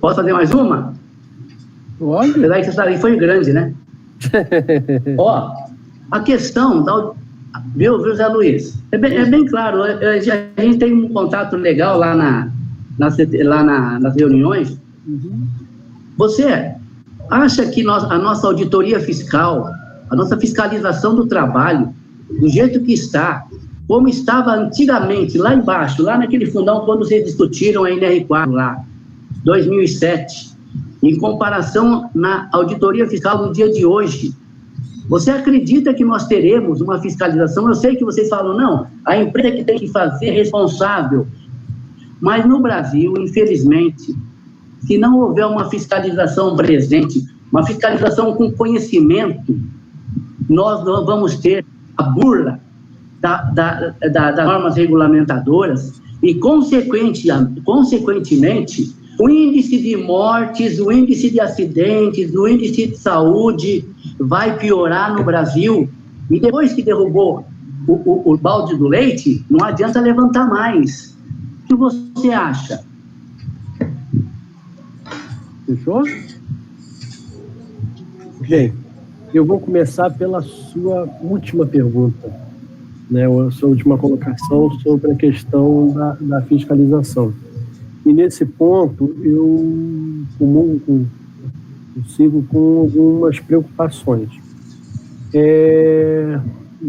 Posso fazer mais uma? Olha. Apesar que essa aí foi grande, né? Ó, a questão da... Viu, Zé Luiz? É bem claro, a gente tem um contato legal lá nas reuniões. Uhum. Você acha que a nossa auditoria fiscal, a nossa fiscalização do trabalho, do jeito que está, como estava antigamente, lá embaixo, lá naquele fundão, quando vocês discutiram a NR4 lá, 2007, em comparação na auditoria fiscal no dia de hoje, você acredita que nós teremos uma fiscalização? Eu sei que vocês falam, não, a empresa que tem que fazer é responsável. Mas no Brasil, infelizmente, se não houver uma fiscalização presente, uma fiscalização com conhecimento, nós não vamos ter a burla das normas regulamentadoras e, consequentemente, o índice de mortes, o índice de acidentes, o índice de saúde vai piorar no Brasil. E depois que derrubou o balde do leite, não adianta levantar mais. O que você acha? Fechou? Bem, eu vou começar pela sua última pergunta, né, a sua última colocação sobre a questão da fiscalização. E nesse ponto, eu sigo com algumas preocupações.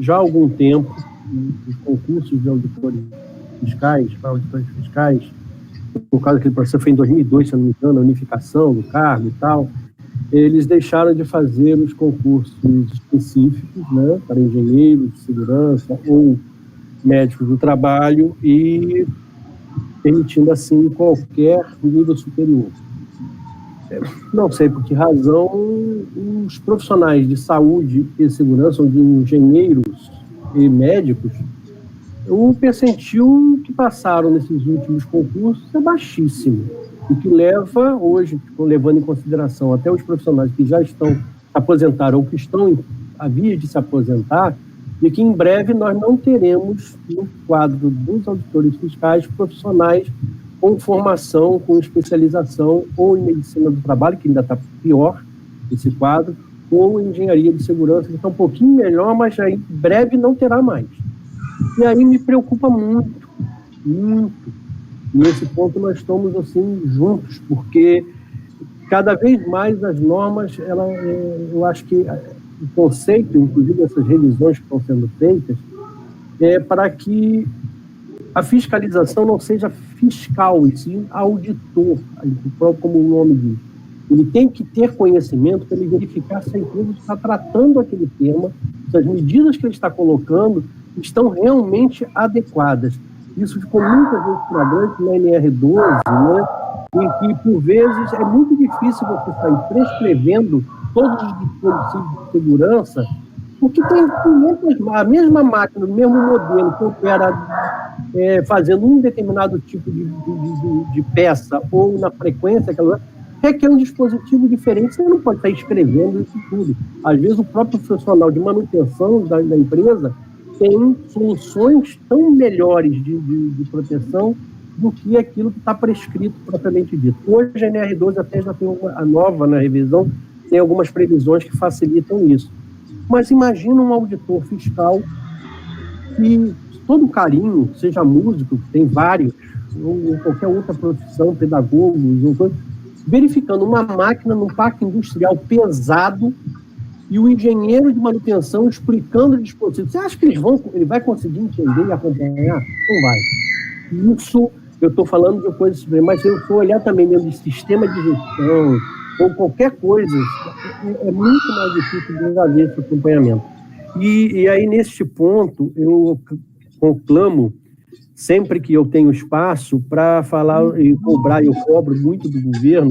Já há algum tempo, os concursos de auditoria fiscais, para auditores fiscais, por causa daquele processo, foi em 2002, se não me engano, a unificação do cargo e tal, eles deixaram de fazer os concursos específicos, né, para engenheiros de segurança ou médicos do trabalho e permitindo, assim, qualquer nível superior. Não sei por que razão os profissionais de saúde e segurança, ou de engenheiros e médicos, o percentil que passaram nesses últimos concursos é baixíssimo, o que leva hoje, levando em consideração até os profissionais que já estão aposentados ou que estão a vias de se aposentar, e que em breve nós não teremos no quadro dos auditores fiscais profissionais com formação, com especialização ou em medicina do trabalho, que ainda está pior esse quadro, ou em engenharia de segurança, que está um pouquinho melhor, mas aí em breve não terá mais. E aí me preocupa muito, muito. Nesse ponto nós estamos assim juntos, porque cada vez mais as normas, eu acho que o conceito, inclusive essas revisões que estão sendo feitas, é para que a fiscalização não seja fiscal, e sim auditor, como o nome diz. Ele tem que ter conhecimento para ele verificar se a empresa está tratando aquele tema, se as medidas que ele está colocando estão realmente adequadas. Isso ficou muitas vezes flagrante na NR12, né? Em que, por vezes, é muito difícil você sair prescrevendo todos os dispositivos de segurança, porque tem a mesma máquina, o mesmo modelo que opera fazendo um determinado tipo de peça ou na frequência, requer um dispositivo diferente, você não pode estar escrevendo isso tudo. Às vezes, o próprio profissional de manutenção da empresa tem soluções tão melhores de proteção do que aquilo que está prescrito propriamente dito. Hoje, a NR12 até já tem a nova na revisão, tem algumas previsões que facilitam isso. Mas imagina um auditor fiscal que, todo carinho, seja músico, que tem vários, ou qualquer outra profissão, pedagogos, verificando uma máquina num parque industrial pesado e o engenheiro de manutenção explicando o dispositivo. Você acha que ele vai conseguir entender e acompanhar? Não vai. Isso, eu estou falando de coisas, mas se eu for olhar também dentro de sistema de gestão ou qualquer coisa, é muito mais difícil de haver esse acompanhamento. E aí, neste ponto, eu conclamo, sempre que eu tenho espaço, para falar e cobrar, eu cobro muito do governo,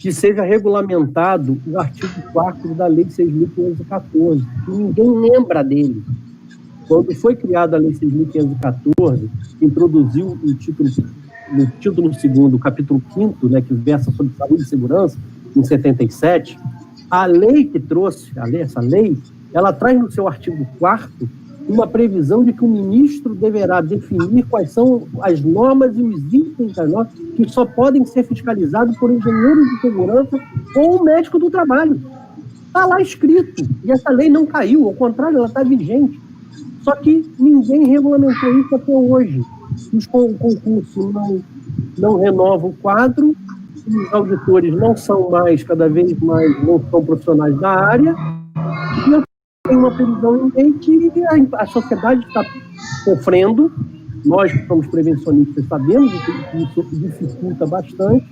que seja regulamentado o artigo 4º da Lei 6.514, que ninguém lembra dele. Quando foi criada a Lei 6.514, introduziu no título 2º, capítulo 5º, né, que versa sobre saúde e segurança, em 77, a lei que trouxe, essa lei, ela traz no seu artigo 4º uma previsão de que o ministro deverá definir quais são as normas e os itens das normas que só podem ser fiscalizados por engenheiros de segurança ou médico do trabalho. Está lá escrito. E essa lei não caiu, ao contrário, ela está vigente. Só que ninguém regulamentou isso até hoje. Os concursos não renovam o quadro, os auditores não são mais, cada vez mais, não são profissionais da área, e tem uma previsão em lei que a sociedade está sofrendo. Nós que somos prevencionistas sabemos que isso dificulta bastante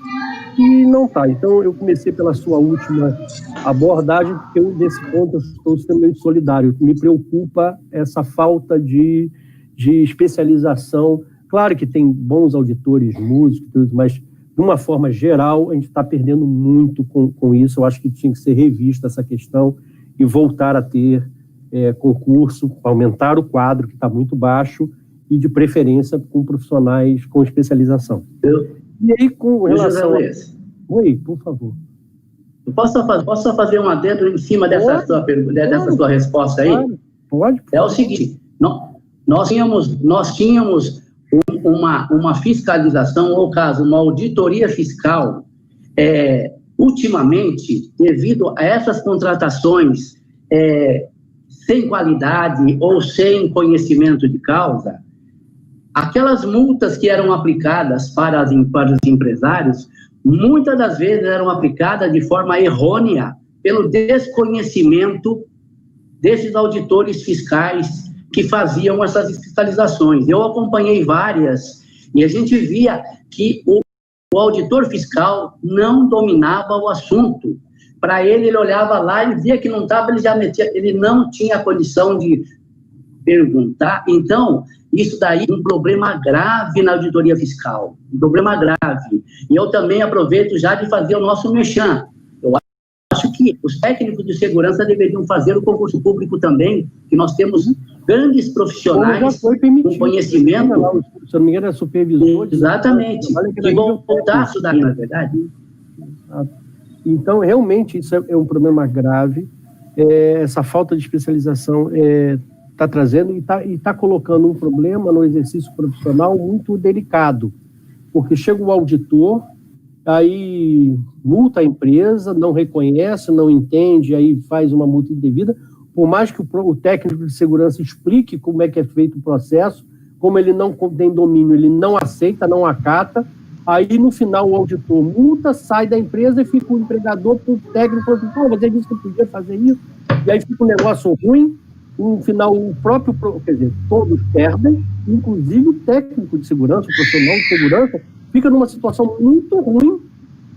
e não está. Então, eu comecei pela sua última abordagem, porque eu, nesse ponto, eu estou extremamente solidário. Me preocupa essa falta de especialização. Claro que tem bons auditores, músicos, mas, de uma forma geral, a gente está perdendo muito com isso. Eu acho que tinha que ser revista essa questão e voltar a ter concurso, aumentar o quadro, que está muito baixo, e de preferência com profissionais com especialização. E aí, com relação Oi, por favor. Eu posso só fazer um adendo em cima dessa sua resposta aí? Pode. É o seguinte, nós tínhamos uma fiscalização, ou caso, uma auditoria fiscal, ultimamente, devido a essas contratações sem qualidade ou sem conhecimento de causa, aquelas multas que eram aplicadas para os empresários, muitas das vezes eram aplicadas de forma errônea pelo desconhecimento desses auditores fiscais que faziam essas fiscalizações. Eu acompanhei várias, e a gente via que o auditor fiscal não dominava o assunto. Para ele olhava lá e via que não estava, ele não tinha condição de perguntar. Então, isso daí é um problema grave na auditoria fiscal, um problema grave. E eu também aproveito já de fazer o nosso merchan. Eu acho que os técnicos de segurança deveriam fazer o concurso público também, que nós temos grandes profissionais com conhecimento. Se não me engano, é supervisor. Exatamente. Que vão voltar a estudar, na verdade. Então, realmente, isso é um problema grave. Essa falta de especialização está trazendo e está colocando um problema no exercício profissional muito delicado, porque chega o auditor, aí multa a empresa, não reconhece, não entende, aí faz uma multa indevida, por mais que o técnico de segurança explique como é que é feito o processo, como ele não tem domínio, ele não aceita, não acata, aí no final o auditor multa, sai da empresa e fica o empregador, o técnico falando, pô, você disse que podia fazer isso, e aí fica um negócio ruim. No final, todos perdem, inclusive o técnico de segurança, o profissional de segurança, fica numa situação muito ruim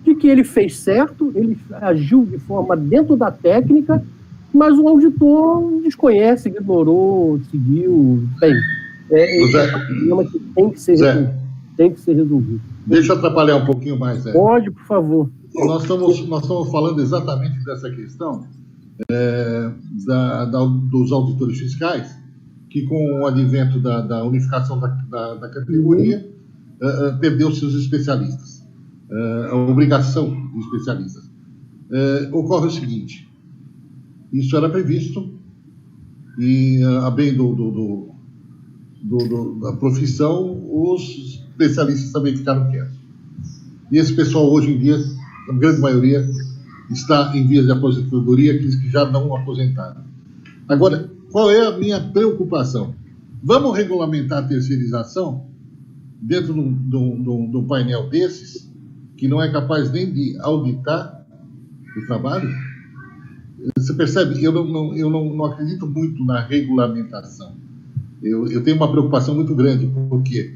de que ele fez certo, ele agiu de forma dentro da técnica, mas o auditor desconhece, ignorou, seguiu. Bem, é um problema que tem que ser resolvido. Deixa eu atrapalhar um pouquinho mais. Pode, por favor. Nós estamos falando exatamente dessa questão dos auditores fiscais, que com o advento da unificação da categoria, perdeu seus especialistas, a obrigação de especialistas. Ocorre o seguinte, isso era previsto e, a bem da profissão, os especialistas também ficaram quietos. E esse pessoal hoje em dia, a grande maioria, está em vias de aposentadoria, aqueles que já não aposentaram. Agora, qual é a minha preocupação? Vamos regulamentar a terceirização dentro de um painel desses, que não é capaz nem de auditar o trabalho? Você percebe? Eu não acredito muito na regulamentação. Eu tenho uma preocupação muito grande. Por quê?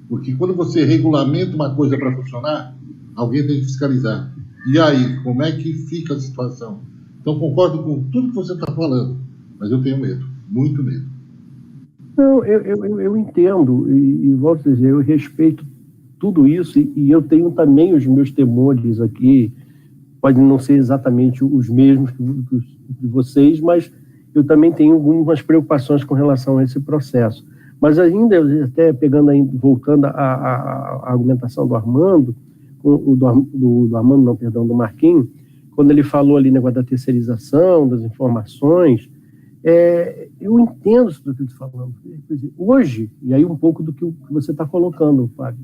Porque quando você regulamenta uma coisa para funcionar, alguém tem que fiscalizar. E aí, como é que fica a situação? Então, concordo com tudo que você está falando, mas eu tenho medo, muito medo. Não, eu entendo, e volto a dizer, eu respeito tudo isso, e eu tenho também os meus temores aqui, podem não ser exatamente os mesmos de vocês, mas eu também tenho algumas preocupações com relação a esse processo. Mas ainda, até voltando à argumentação do Armando, do Marquinhos, quando ele falou ali negócio da terceirização, das informações, eu entendo isso que ele está falando. Hoje, e aí um pouco do que você está colocando, Fábio,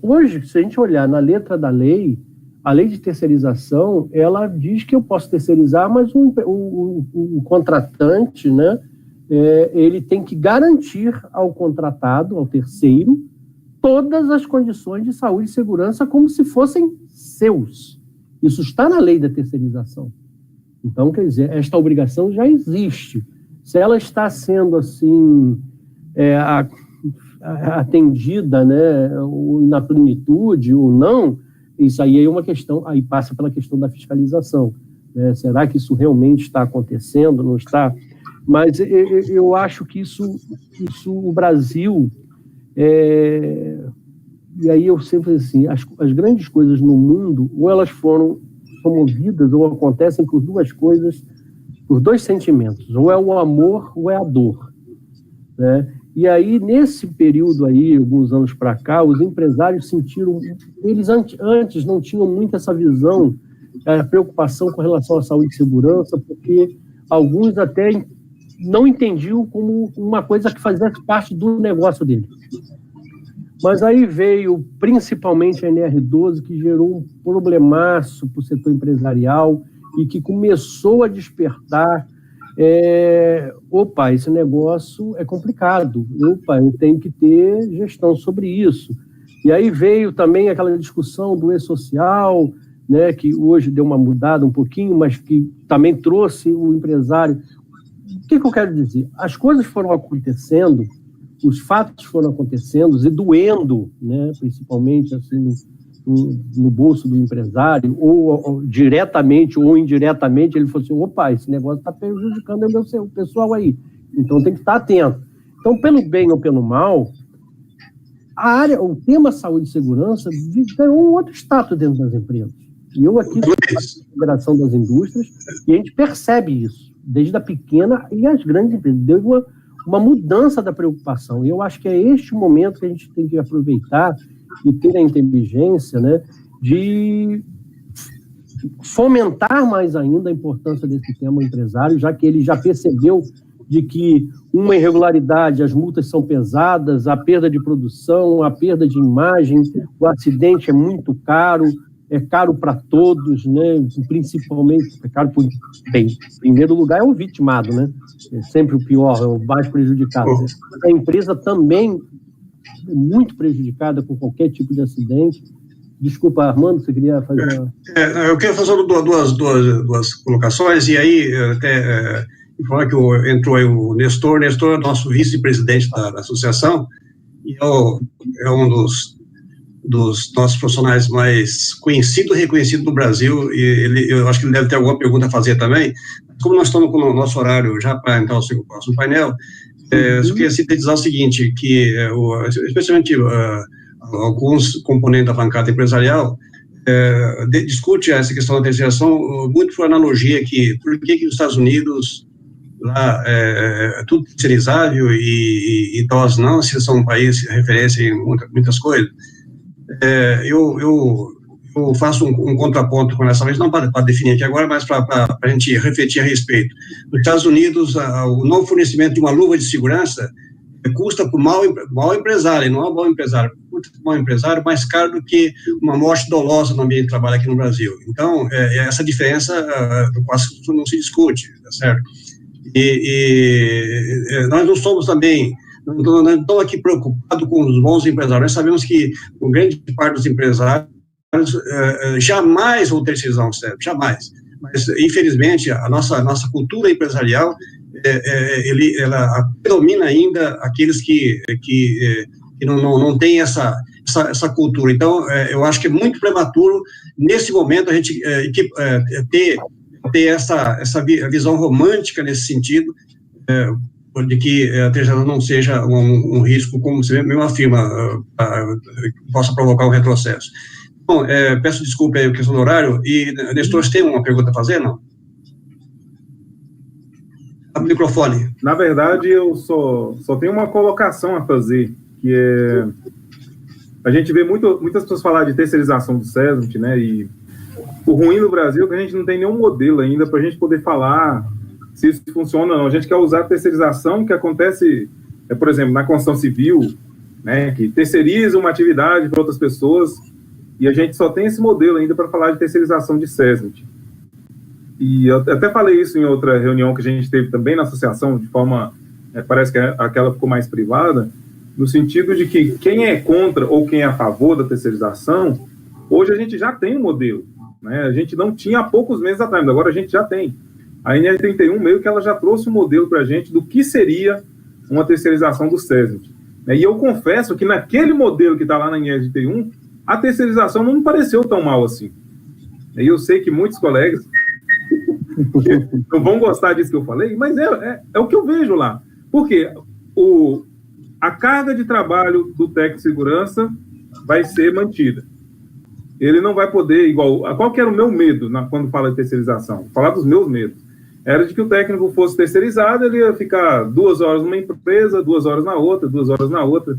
hoje, se a gente olhar na letra da lei, a lei de terceirização, ela diz que eu posso terceirizar, mas o contratante, né, ele tem que garantir ao contratado, ao terceiro, todas as condições de saúde e segurança como se fossem seus. Isso está na lei da terceirização. Então, quer dizer, esta obrigação já existe. Se ela está sendo, assim, atendida, né, na plenitude ou não, isso aí é uma questão, aí passa pela questão da fiscalização. Né? Será que isso realmente está acontecendo? Não está? Mas eu acho que isso o Brasil... e aí eu sempre assim, as grandes coisas no mundo, ou elas são movidas, ou acontecem por duas coisas, por dois sentimentos, ou é o amor ou é a dor, né? E aí, nesse período aí, alguns anos para cá, os empresários sentiram, eles antes não tinham muito essa visão, a preocupação com relação à saúde e segurança, porque alguns até não entendiam como uma coisa que fazia parte do negócio deles. Mas aí veio principalmente a NR12, que gerou um problemaço para o setor empresarial e que começou a despertar, esse negócio é complicado, eu tenho que ter gestão sobre isso. E aí veio também aquela discussão do e-social, né, que hoje deu uma mudada um pouquinho, mas que também trouxe o empresário. o que eu quero dizer? As coisas foram acontecendo, os fatos foram acontecendo e doendo, né, principalmente assim, no bolso do empresário, ou diretamente ou indiretamente, ele falou assim, opa, esse negócio está prejudicando o pessoal aí, então tem que estar atento. Então, pelo bem ou pelo mal, o tema saúde e segurança ganhou um outro status dentro das empresas. E eu aqui sou da Federação das Indústrias, e a gente percebe isso, desde a pequena e as grandes empresas. Deu uma mudança da preocupação. E eu acho que é este momento que a gente tem que aproveitar e ter a inteligência, né, de fomentar mais ainda a importância desse tema empresário, já que ele já percebeu de que uma irregularidade, as multas são pesadas, a perda de produção, a perda de imagem, o acidente é muito caro, é caro para todos, né? Principalmente, é caro por... Bem, em primeiro lugar é o vitimado, né? É sempre o pior, é o mais prejudicado. A empresa também é muito prejudicada com qualquer tipo de acidente. Desculpa, Armando, você queria fazer... Eu quero fazer duas colocações, e aí até falar que entrou aí o Nestor é nosso vice-presidente da associação, e é um dos nossos profissionais mais conhecido e reconhecido no Brasil, e eu acho que ele deve ter alguma pergunta a fazer também. Como nós estamos com o nosso horário já para entrar no próximo painel, eu só queria sintetizar o seguinte, que especialmente alguns componentes da bancada empresarial discute essa questão da terceirização muito por analogia que por que os Estados Unidos lá é tudo terceirizável e nós não, se são um país referência em muitas coisas. Eu faço um contraponto com essa vez, não para definir aqui agora, mas para a gente refletir a respeito. Nos Estados Unidos, o não fornecimento de uma luva de segurança custa para o mau empresário, não é um bom empresário, custa para o mau empresário mais caro do que uma morte dolosa no ambiente de trabalho aqui no Brasil. Então, essa diferença do qual não se discute, tá certo? Nós não somos também... Não estou aqui preocupado com os bons empresários. Nós sabemos que uma grande parte dos empresários jamais vão terceirizar um CEP, jamais. Mas, infelizmente, a nossa cultura empresarial, ela predomina ainda aqueles que não têm essa cultura. Então, eu acho que é muito prematuro, nesse momento, a gente ter essa visão romântica nesse sentido, de que a terceirização não seja um risco, como você mesmo afirma, possa provocar um retrocesso. Bom, peço desculpa aí a questão do horário, e Nestor, você tem uma pergunta a fazer, não? Abre o microfone. Na verdade, eu só tenho uma colocação a fazer, que é... A gente vê muitas pessoas falar de terceirização do SESMIT, né, e o ruim no Brasil é que a gente não tem nenhum modelo ainda para a gente poder falar se isso funciona ou não. A gente quer usar a terceirização que acontece, por exemplo, na construção civil, né, que terceiriza uma atividade para outras pessoas, e a gente só tem esse modelo ainda para falar de terceirização de SESMIT. E eu até falei isso em outra reunião que a gente teve também na associação, de forma, parece que aquela ficou mais privada, no sentido de que quem é contra ou quem é a favor da terceirização, hoje a gente já tem um modelo, né? A gente não tinha há poucos meses atrás, mas agora a gente já tem. A NR31, meio que ela já trouxe um modelo para a gente do que seria uma terceirização do SESMIT. E eu confesso que naquele modelo que está lá na NR31, a terceirização não me pareceu tão mal assim. E eu sei que muitos colegas não vão gostar disso que eu falei, mas é o que eu vejo lá. Porque a carga de trabalho do técnico de segurança vai ser mantida. Ele não vai poder, igual... Qual que era o meu medo quando fala de terceirização? Falar dos meus medos. Era de que o técnico fosse terceirizado, ele ia ficar 2 horas numa empresa, 2 horas na outra, 2 horas na outra.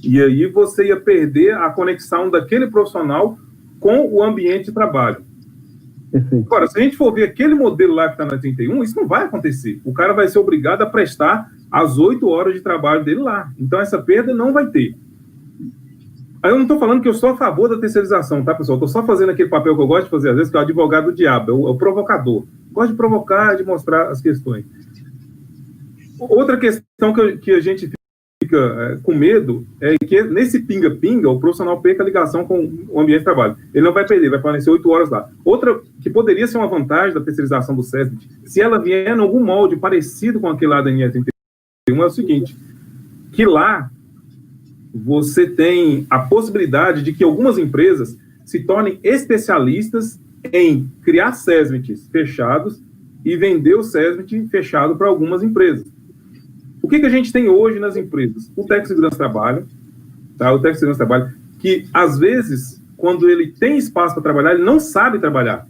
E aí você ia perder a conexão daquele profissional com o ambiente de trabalho. Perfeito. Agora, se a gente for ver aquele modelo lá que está na 31, isso não vai acontecer. O cara vai ser obrigado a prestar as 8 horas de trabalho dele lá. Então, essa perda não vai ter. Aí eu não estou falando que eu sou a favor da terceirização, tá, pessoal? Estou só fazendo aquele papel que eu gosto de fazer, às vezes, que é o advogado do diabo, é o provocador. Gosto de provocar, de mostrar as questões. Outra questão que a gente fica com medo é que nesse pinga-pinga o profissional perca a ligação com o ambiente de trabalho. Ele não vai perder, vai permanecer 8 horas lá. Outra que poderia ser uma vantagem da terceirização do SESMIT, se ela vier em algum molde parecido com aquele lá da NR31, é o seguinte, que lá você tem a possibilidade de que algumas empresas se tornem especialistas em criar SESMITs fechados e vender o SESMIT fechado para algumas empresas. O que a gente tem hoje nas empresas? O técnico de segurança trabalha, tá? O técnico de segurança trabalha, que às vezes, quando ele tem espaço para trabalhar, ele não sabe trabalhar.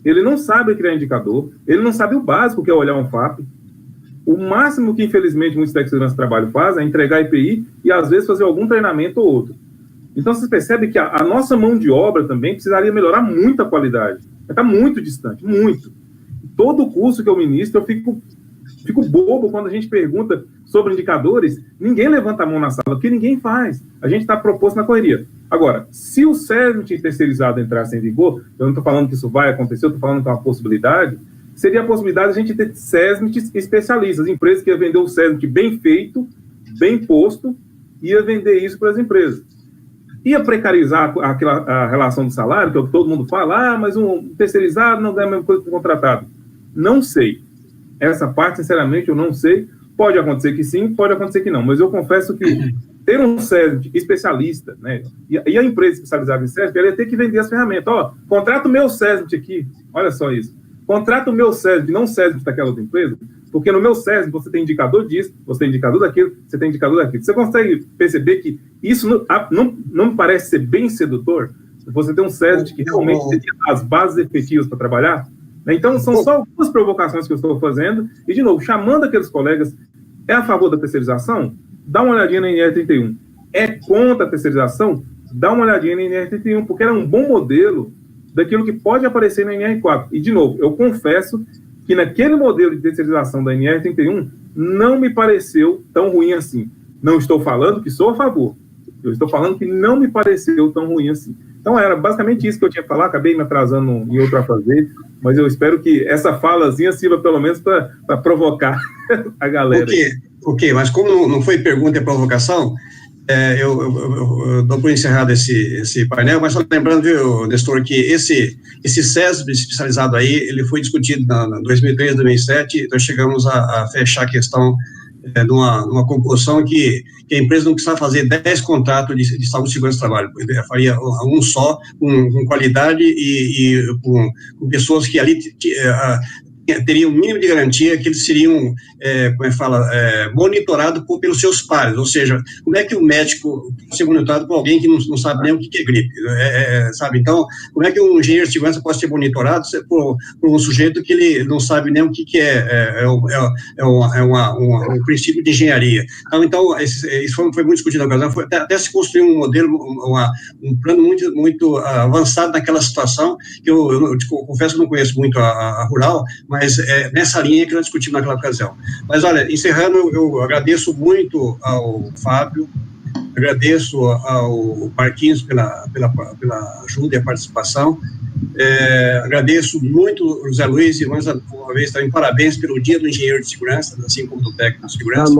Ele não sabe criar indicador, ele não sabe o básico que é olhar um FAP. O máximo que, infelizmente, muitos técnicos de segurança trabalho fazem é entregar IPI e, às vezes, fazer algum treinamento ou outro. Então, vocês percebem que a nossa mão de obra também precisaria melhorar muito a qualidade. Está muito distante, muito. Todo o curso que eu ministro, eu fico bobo quando a gente pergunta sobre indicadores, ninguém levanta a mão na sala, porque ninguém faz. A gente está proposto na correria. Agora, se o SESMIT terceirizado entrasse em vigor, eu não estou falando que isso vai acontecer, eu estou falando que é uma possibilidade, seria a possibilidade de a gente ter SESMITs especialistas, empresas que iam vender o SESMIT bem feito, bem posto, e ia vender isso para as empresas. Ia precarizar a relação do salário, que é o que todo mundo fala, mas um terceirizado não ganha a mesma coisa que um contratado. Não sei. Essa parte, sinceramente, eu não sei. Pode acontecer que sim, pode acontecer que não. Mas eu confesso que ter um SESMIT especialista, né? E a empresa especializada em SESMIT, ela ia ter que vender as ferramentas. Ó, contrata o meu SESMIT aqui. Olha só isso. Contrata o meu SESMIT, não o SESMIT daquela outra empresa, porque no meu SESMIT você tem indicador disso, você tem indicador daquilo, você tem indicador daquilo. Você consegue perceber que isso não me parece ser bem sedutor? Você tem um SESMIT que realmente tem as bases efetivas para trabalhar? Então, são só algumas provocações que eu estou fazendo. E, de novo, chamando aqueles colegas, é a favor da terceirização? Dá uma olhadinha na NR31. É contra a terceirização? Dá uma olhadinha na NR31, porque ela é um bom modelo daquilo que pode aparecer na NR4. E, de novo, eu confesso que naquele modelo de terceirização da NR31 não me pareceu tão ruim assim. Não estou falando que sou a favor. Eu estou falando que não me pareceu tão ruim assim. Então, era basicamente isso que eu tinha que falar. Acabei me atrasando em outro a fazer, mas eu espero que essa falazinha sirva pelo menos para provocar a galera. Ok, mas como não foi pergunta e provocação, eu dou por encerrado esse painel, mas só lembrando, viu, Nestor, que esse SESMIT especializado aí, ele foi discutido em 2003, 2007, nós chegamos a fechar a questão numa composição que a empresa não precisava fazer 10 contratos de saúde e segurança do trabalho, faria um só, com qualidade e com pessoas que ali teriam o mínimo de garantia que eles seriam, monitorados pelos seus pares, ou seja, como é que o médico pode ser monitorado por alguém que não sabe nem o que é gripe, sabe? Então, como é que um engenheiro de segurança pode ser monitorado por um sujeito que ele não sabe nem o que é um princípio de engenharia? Então isso foi muito discutido na ocasião, até se construiu um modelo, um plano muito avançado naquela situação, que eu confesso que não conheço muito a rural, mas nessa linha que nós discutimos naquela ocasião. Mas, olha, encerrando, eu agradeço muito ao Fábio, agradeço ao Marquinhos pela ajuda e a participação, agradeço muito ao José Luiz, e mais uma vez também parabéns pelo Dia do Engenheiro de Segurança, assim como do técnico de segurança,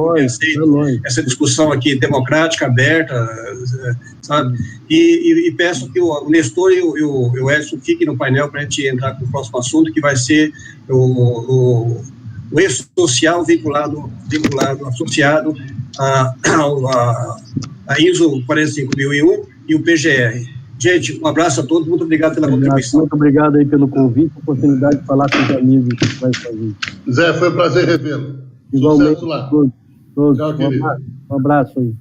essa discussão aqui democrática, aberta, sabe? E peço que o Nestor e o Edson fiquem no painel para a gente entrar com o próximo assunto, que vai ser o E-Social vinculado, associado a ISO 45001 e o PGR. Gente, um abraço a todos, muito obrigado pela contribuição. Muito obrigado aí pelo convite, oportunidade de falar com os amigos que vai fazer. Zé, foi um prazer revê-lo. Igualmente. Sucesso lá. Todos. Tchau, querido. Um abraço aí.